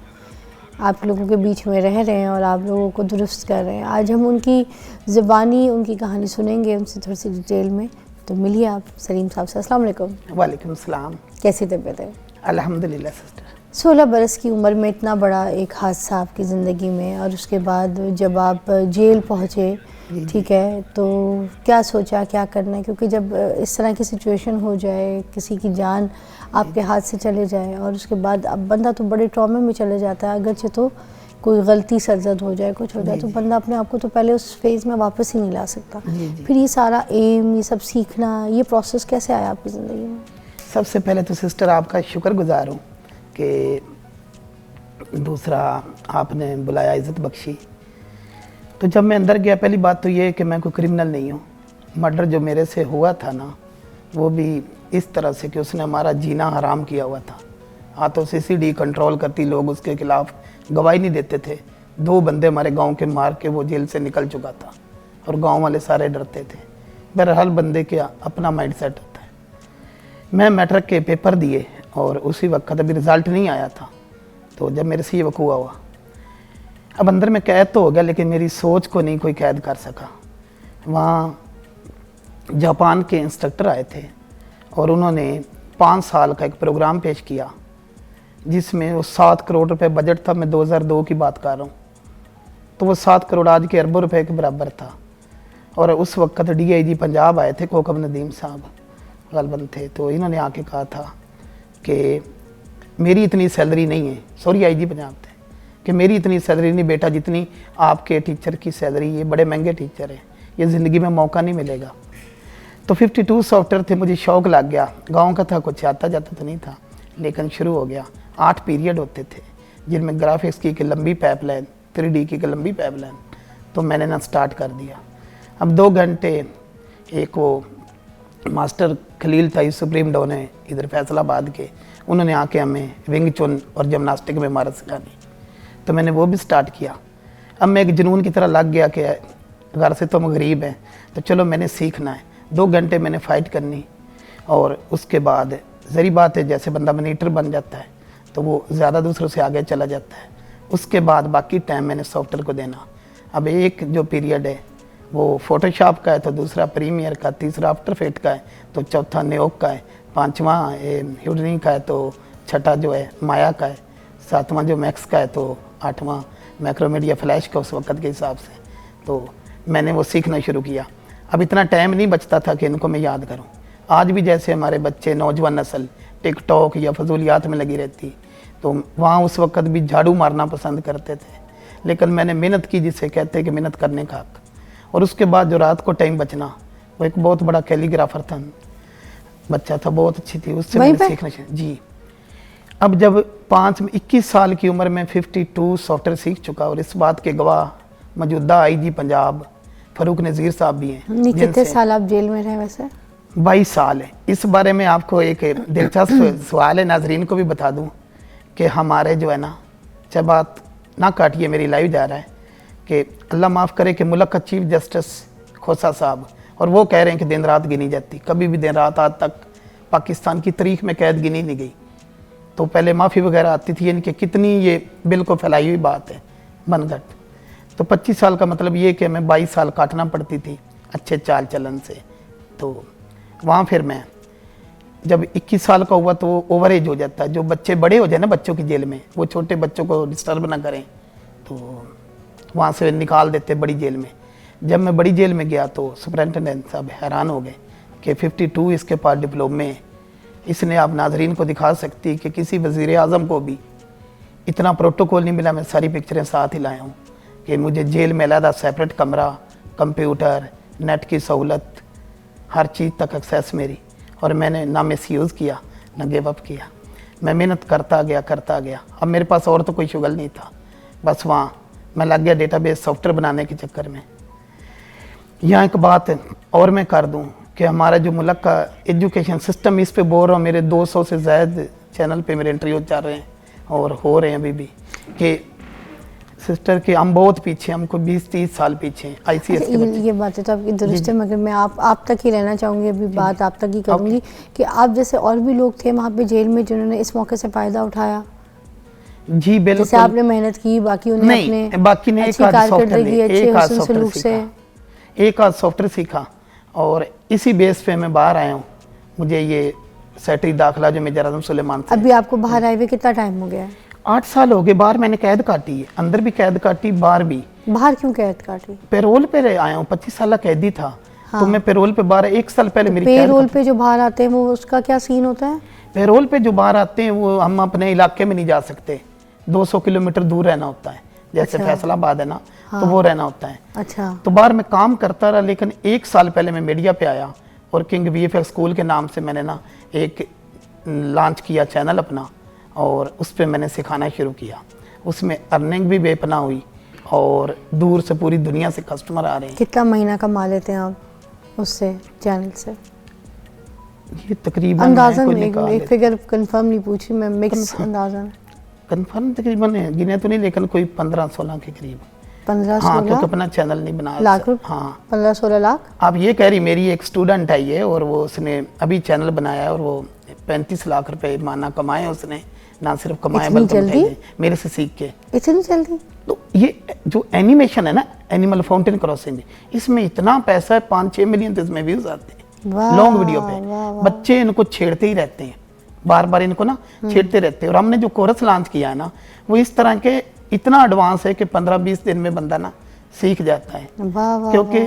आप लोगों के बीच में रह रहे हैं और आप लोगों को दुरुस्त कर रहे हैं। आज हम उनकी ज़बानी उनकी कहानी सुनेंगे, उनसे थोड़ी सी डिटेल में। तो मिलिए आप सलीम साहब से। अस्सलाम वालेकुम। वालेकुम सलाम। कैसी तबीयत है? अल्हम्दुलिल्लाह सिस्टर। 16 बरस की उम्र में इतना बड़ा एक हादसा आपकी ज़िंदगी में, और उसके बाद जब आप जेल पहुँचे, ठीक है, तो क्या सोचा क्या करना है? क्योंकि जब इस तरह की सिचुएशन हो जाए, किसी की जान आपके हाथ से चले जाए और उसके बाद अब बंदा तो बड़े ट्रॉमे में चले जाता है। अगरचे तो कोई गलती सरजद हो जाए, कुछ हो जाए, तो बंदा अपने आप को तो पहले उस फेज़ में वापस ही नहीं ला सकता। फिर ये सारा एम, ये सब सीखना, ये प्रोसेस कैसे आया आपकी ज़िंदगी में? सबसे पहले तो सिस्टर आपका शुक्रगुजार हूँ कि दूसरा आपने बुलाया, इज़्ज़त बख्शी। तो जब मैं अंदर गया, पहली बात तो ये है कि मैं कोई क्रिमिनल नहीं हूँ। मर्डर जो मेरे से हुआ था ना, वो भी इस तरह से कि उसने हमारा जीना हराम किया हुआ था। हाथों से CCD कंट्रोल करती, लोग उसके खिलाफ गवाही नहीं देते थे। 2 बंदे हमारे गांव के मार के वो जेल से निकल चुका था और गांव वाले सारे डरते थे। बहरहाल बंदे के अपना माइंड सेट होता है। मैं मैट्रिक के पेपर दिए और उसी वक्त अभी रिज़ल्ट नहीं आया था, तो जब मेरे से ये वक़ूआ हुआ, अब अंदर में कैद तो हो गया, लेकिन मेरी सोच को नहीं कोई कैद कर सका। वहाँ जापान के इंस्ट्रक्टर आए थे और उन्होंने 5 साल का एक प्रोग्राम पेश किया जिसमें वो 7 करोड़ रुपए बजट था। मैं 2002 की बात कर रहा हूँ, तो वो 7 करोड़ आज के अरबों रुपए के बराबर था। और उस वक्त DIG पंजाब आए थे, कोकब नदीम साहब गलबन थे, तो इन्होंने आके कहा था कि मेरी इतनी सैलरी नहीं है, सॉरी IG पंजाब थे, कि मेरी इतनी सैलरी नहीं बेटा जितनी आपके टीचर की सैलरी, ये बड़े महंगे टीचर हैं, ये ज़िंदगी में मौका नहीं मिलेगा। तो 52 सॉफ्टवेयर थे, मुझे शौक़ लग गया। गांव का था, कुछ आता जाता तो नहीं था, लेकिन शुरू हो गया। 8 पीरियड होते थे जिनमें ग्राफिक्स की एक लंबी पाइपलाइन, 3D की एक लंबी पाइपलाइन, तो मैंने ना स्टार्ट कर दिया। अब 2 घंटे एक वो मास्टर खलील था, सुप्रीम डॉन है इधर फैसलाबाद के, उन्होंने आके हमें विंग चुन और जिम्नास्टिक में महारत सिखानी, तो मैंने वो भी स्टार्ट किया। अब मैं एक जुनून की तरह लग गया कि घर से तो हम गरीब हैं, तो चलो मैंने सीखना है। 2 घंटे मैंने फ़ाइट करनी, और उसके बाद ज़री बात है, जैसे बंदा मनीटर बन जाता है तो वो ज़्यादा दूसरों से आगे चला जाता है। उसके बाद बाकी टाइम मैंने सॉफ्टवेयर को देना। अब एक जो पीरियड है वो फोटोशॉप का है, तो दूसरा प्रीमियर का, तीसरा आफ्टर इफेक्ट का है, तो चौथा न्योक का है, 5वां ह्यूडनी का है, तो छठा जो है माया का है, 7वां जो मैक्स का है, तो 8वां मैक्रोमीडिया फ्लैश का उस वक्त के हिसाब से। तो मैंने वो सीखना शुरू किया। अब इतना टाइम नहीं बचता था कि इनको मैं याद करूं। आज भी जैसे हमारे बच्चे, नौजवान नस्ल टिकटॉक या फजूलियात में लगी रहती, तो वहाँ उस वक्त भी झाड़ू मारना पसंद करते थे, लेकिन मैंने मेहनत की, जिसे कहते हैं कि मेहनत करने का हक। और उसके बाद जो रात को टाइम बचना, वो एक बहुत बड़ा कैलीग्राफर था, बच्चा था, बहुत अच्छी थी, उससे मैंने सीखना चाहिए जी। अब जब 21 साल की उम्र में 52 सॉफ्टवेयर सीख चुका, और इस बात के गवाह मौजूदा IG पंजाब फरूक नज़ीर साहब भी हैं। कितने साल आप जेल में रहे वैसे? 22 साल है। इस बारे में आपको एक दिलचस्प सवाल है, नाजरीन को भी बता दूं कि हमारे जो है ना, चाहे बात ना काटिए, मेरी लाइव जा रहा है, कि अल्लाह माफ़ करे कि मुल्क का चीफ जस्टिस खोसा साहब, और वो कह रहे हैं कि दिन रात गिनी जाती, कभी भी दिन रात आज तक पाकिस्तान की तारीख में कैद गिनी नहीं गई। तो पहले माफ़ी वगैरह आती थी, यानी कि कितनी ये बिल को फैलाई हुई बात है बनगढ़। तो 25 साल का मतलब ये कि हमें 22 साल काटना पड़ती थी अच्छे चाल चलन से। तो वहाँ फिर मैं जब 21 साल का हुआ तो ओवरेज हो जाता है, जो बच्चे बड़े हो जाए ना बच्चों की जेल में, वो छोटे बच्चों को डिस्टर्ब ना करें, तो वहाँ से निकाल देते बड़ी जेल में। जब मैं बड़ी जेल में गया तो सुपरिटेंडेंट साहब हैरान हो गए कि 52 इसके पास डिप्लोमे हैं, इसने आप नाजरीन को दिखा सकती कि किसी वज़ीर आज़म को भी इतना प्रोटोकॉल नहीं मिला। मैं सारी पिक्चरें साथ ही लाया हूँ कि मुझे जेल में अलहदा सेपरेट कमरा, कंप्यूटर, नेट की सहूलत, हर चीज़ तक एक्सेस मेरी, और मैंने ना मिसयूज़ किया ना गिव अप किया। मैं मेहनत करता गया। अब मेरे पास और तो कोई शुगल नहीं था, बस वहाँ मैं लग गया डेटाबेस सॉफ्टवेयर बनाने के चक्कर में। यहाँ एक बात और मैं कर दूँ कि हमारा जो मुल्क का एजुकेशन सिस्टम, इस पे बोल रहा हूँ, मेरे 200 से ज़्यादा चैनल पे मेरे इंटरव्यू चल रहे हैं और हो रहे हैं अभी भी, कि सिस्टर के हम बहुत पीछे, हमको 20-30 साल पीछे ICS के बच्चे। ये बात है तो आपकी दुरुस्त है, मगर मैं आप तक ही रहना चाहूँगी, अभी बात आप तक ही करूँगी कि आप जैसे और भी लोग थे वहाँ पे जेल में जिन्होंने इस मौके से फ़ायदा उठाया। जी बिल्कुल, जैसे आपने मेहनत की, बाकी उन्हें अपने बाकी ने अच्छी कारकर्दगी, अच्छे हुस्न सलूक से एक आध सॉफ्टवेयर सीखा और इसी बेस पे मैं बाहर आया हूँ। मुझे ये सेटरी दाखिला जो मेजर आजम सुलेमान से। अभी आपको बाहर आए हुए कितना टाइम हो गया है? 8 साल हो गए। बाहर मैंने कैद काटी है, अंदर भी कैद काटी, बाहर भी। बाहर क्यों कैद काटी? पेरोल पे आया हूँ, 25 साल कैदी था। हाँ। तो मैं पेरोल पे बाहर 1 साल पहले मेरी पेरोल पे जो बाहर आते हैं वो उसका क्या सीन होता है? पेरोल पे जो बाहर आते हैं वो हम अपने इलाके में नहीं जा सकते, 200 किलोमीटर दूर रहना होता है। जैसे फैसलाबाद है ना, हाँ। तो वो रहना होता है। अच्छा। तो बाहर मैं काम करता रहा, लेकिन 1 साल पहले मैं मीडिया पे आया और किंग VFX स्कूल के नाम से मैंने ना एक लॉन्च किया चैनल अपना, और उस पर मैंने सिखाना शुरू किया। उसमें अर्निंग भी बेपना हुई और दूर से पूरी दुनिया से कस्टमर आ रहे हैं। कितना महीना कमा लेते हैं आप उससे, चैनल से? ये तकरीबन अंदाज़न एक फिगर कंफर्म नहीं पूछी मैं, मिक्स अंदाज़न कंफर्म तकरीबन गिने तो नहीं, लेकिन कोई 15-16 के करीब। 15-16 हाँ, क्योंकि अपना चैनल नहीं बनाया। लाख रुपए? हाँ, 15-16 लाख। आप ये कह रही, मेरी एक स्टूडेंट है ये, और वो उसने अभी चैनल बनाया है और वो 35 लाख रुपए माना कमाए उसने। ना सिर्फ कमाए बल्कि मेरे से सीख के। इतनी जल्दी? तो ये जो एनिमेशन है ना, एनिमल फाउंटेन क्रॉसिंग, इसमें इतना पैसा है, 5-6 मिलियन तो इसमें व्यूज आते हैं लॉन्ग वीडियो पे। बच्चे इनको छेड़ते ही रहते हैं, बार बार इनको ना छेड़ते रहते हैं। और हमने जो कोरस लॉन्च किया है ना, वो इस तरह के इतना एडवांस है कि 15-20 दिन में बंदा ना सीख जाता है। क्योंकि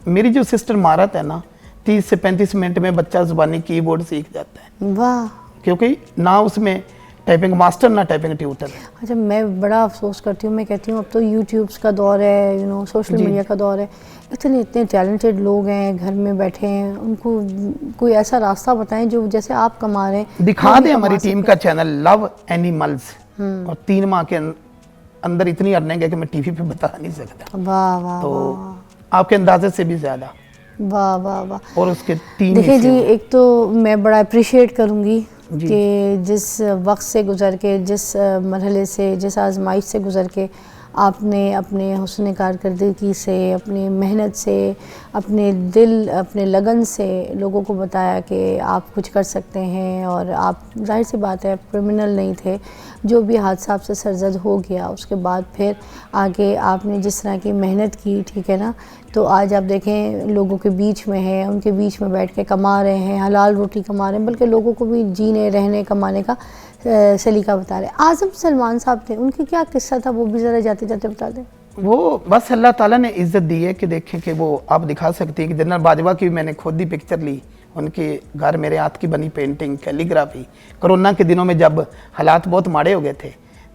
मेरी जो सिस्टर महारत है ना, 30 से 35 मिनट में बच्चा जुबानी कीबोर्ड सीख जाता है। वाह। क्योंकि ना उसमें टाइपिंग मास्टर ना टाइपिंग ट्यूटर। अच्छा, मैं बड़ा अफसोस करती हूँ, मैं कहती हूँ अब तो यूट्यूब्स का दौर है, सोशल मीडिया का दौर है, इतने टैलेंटेड लोग हैं घर में बैठे हैं, उनको कोई ऐसा रास्ता बताएं जो जैसे आप कमा रहे हैं। दिखा दें हमारी टीम का चैनल लव एनिमल्स, और 3 माह के अंदर इतनी अर्निंग है कि मैं टीवी पे बता नहीं सकता। वाह वाह। तो आपके अंदाजे से भी ज्यादा। वाह वाह वाह। और उसके 3 देखिए जी, एक तो मैं बड़ा अप्रिशिएट करूँगी कि जिस वक्त से गुज़र के, जिस मरहले से, जिस आजमाइश से गुज़र के आपने अपने हुस्न कारकर्दगी से, अपनी मेहनत से, अपने दिल, अपने लगन से लोगों को बताया कि आप कुछ कर सकते हैं। और आप, जाहिर सी बात है, क्रिमिनल नहीं थे। जो भी हादसा आपसे सरजद हो गया, उसके बाद फिर आगे आपने जिस तरह की मेहनत की, ठीक है ना, तो आज आप देखें लोगों के बीच में हैं, उनके बीच में बैठ के कमा रहे हैं, हलाल रोटी कमा रहे हैं, बल्कि लोगों को भी जीने, रहने, कमाने का सलीका बता रहे हैं। आज़म सलमान साहब थे, उनकी क्या किस्सा था, वो भी ज़रा जाते जाते बता दें। वो बस अल्लाह ताला ने इज़्ज़त दी है कि देखें कि वो आप दिखा सकती हैं कि जनरल बाजवा की मैंने खुद ही पिक्चर ली, उनके घर मेरे हाथ की बनी पेंटिंग, कैलीग्राफी। कोरोना के दिनों में जब हालात बहुत माड़े हो गए थे,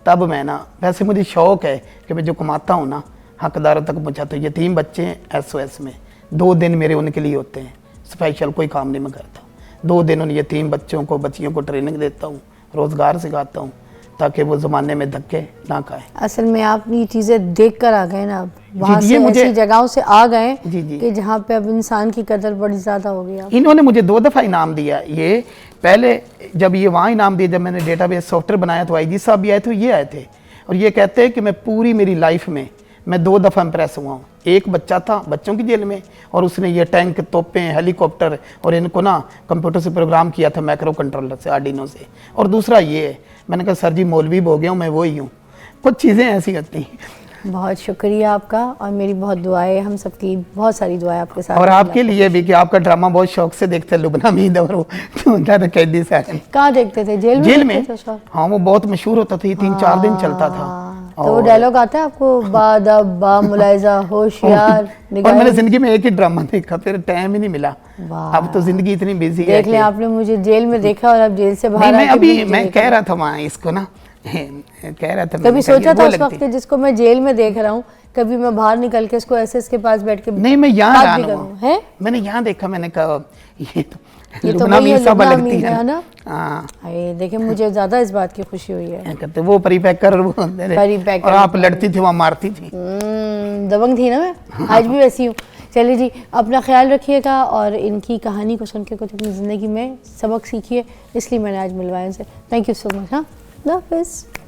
तब मैं ना, वैसे मुझे शौक़ है कि मैं जो कमाता हूँ ना हकदारों तक पहुँचाता हूँ। यतीम बच्चे हैं SOS में, 2 दिन मेरे उनके लिए होते हैं, स्पेशल कोई काम नहीं मैं करता। 2 दिन उन यतीम बच्चों को, बच्चियों को ट्रेनिंग देता हूँ, रोज़गार सिखाता हूँ, ताकि वो ज़माने में धक्के ना खाएं। असल में आप ये चीज़ें देख कर आ गए ना, वहाँ से ऐसी जगहों से आ गए कि जहाँ पे अब इंसान की कदर बड़ी ज़्यादा हो गई। इन्होंने मुझे 2 दफ़ा इनाम दिया। ये पहले जब ये वहाँ इनाम दिया, जब मैंने डेटाबेस सॉफ्टवेयर बनाया तो IG साहब भी आए थे, ये आए थे, और ये कहते हैं कि मैं पूरी मेरी लाइफ में मैं 2 दफ़ा इम्प्रेस हुआ हूँ। एक बच्चा था बच्चों की जेल में, और उसने ये टैंक, तोपें, हेलीकॉप्टर और इनको ना कंप्यूटर से प्रोग्राम किया था, मैक्रो कंट्रोलर से, आर्डिनो से। और दूसरा ये है, मैंने कहा सर जी मौलवी हो गया हूँ मैं, वो ही हूँ। कुछ चीज़ें ऐसी होती हैं। बहुत शुक्रिया आपका, और मेरी बहुत दुआएं, हम सबकी बहुत सारी दुआएं आपके साथ। और आपके लिए भी कि आपका ड्रामा बहुत शौक से देखते हैं लुबना मीद, और वो ज़्यादा कैदी साजन। कहाँ देखते थे? जेल में? जेल में, देखते थे उसको? हाँ वो बहुत मशहूर होता था, 3-4 दिन चलता था। तो वो डायलॉग आता है आपको, बा मुलायजा होशियार और निगाहें। मैंने जिंदगी में एक ही ड्रामा देखा, फिर टाइम ही नहीं मिला। वाह। अब तो जिंदगी इतनी बिजी है देख लें, कि- आपने मुझे जेल में देखा और अब जेल से नहीं, बाहर मैं आके अभी भी मुझे मैं देखा। कह रहा था वहाँ इसको ना, कह रहा था, कभी मैंने कहा सोचा ये था वो उस लगती वक्त कि जिसको मैं जेल में देख रहा हूँ, कभी मैं बाहर निकल के इसको ऐसे इसके पास बैठ के नहीं, मैं यहाँ बात रहा भी ना करूं, वहाँ। है? मैंने यहाँ देखा, मैंने कहा ये ये तो लुबना वही है, मीर साहबा लुबना लगती मीर है ना? हाँ, अरे देखिए, मुझे ज्यादा इस बात की खुशी हुई है। क्या कहते वो परी पैकर, वो परी पैकर। और आप लड़ती थी वहाँ, मारती थी। दबंग थी ना मैं, आज भी वैसी हूँ। चलिए जी, अपना ख्याल रखिएगा, और इनकी कहानी को सुन के कुछ अपनी ज़िंदगी में सबक सीखिए, इसलिए मैंने आज मिलवाया इनसे। Thank you so much. हाँ, अल्लाह हाफ़िज़।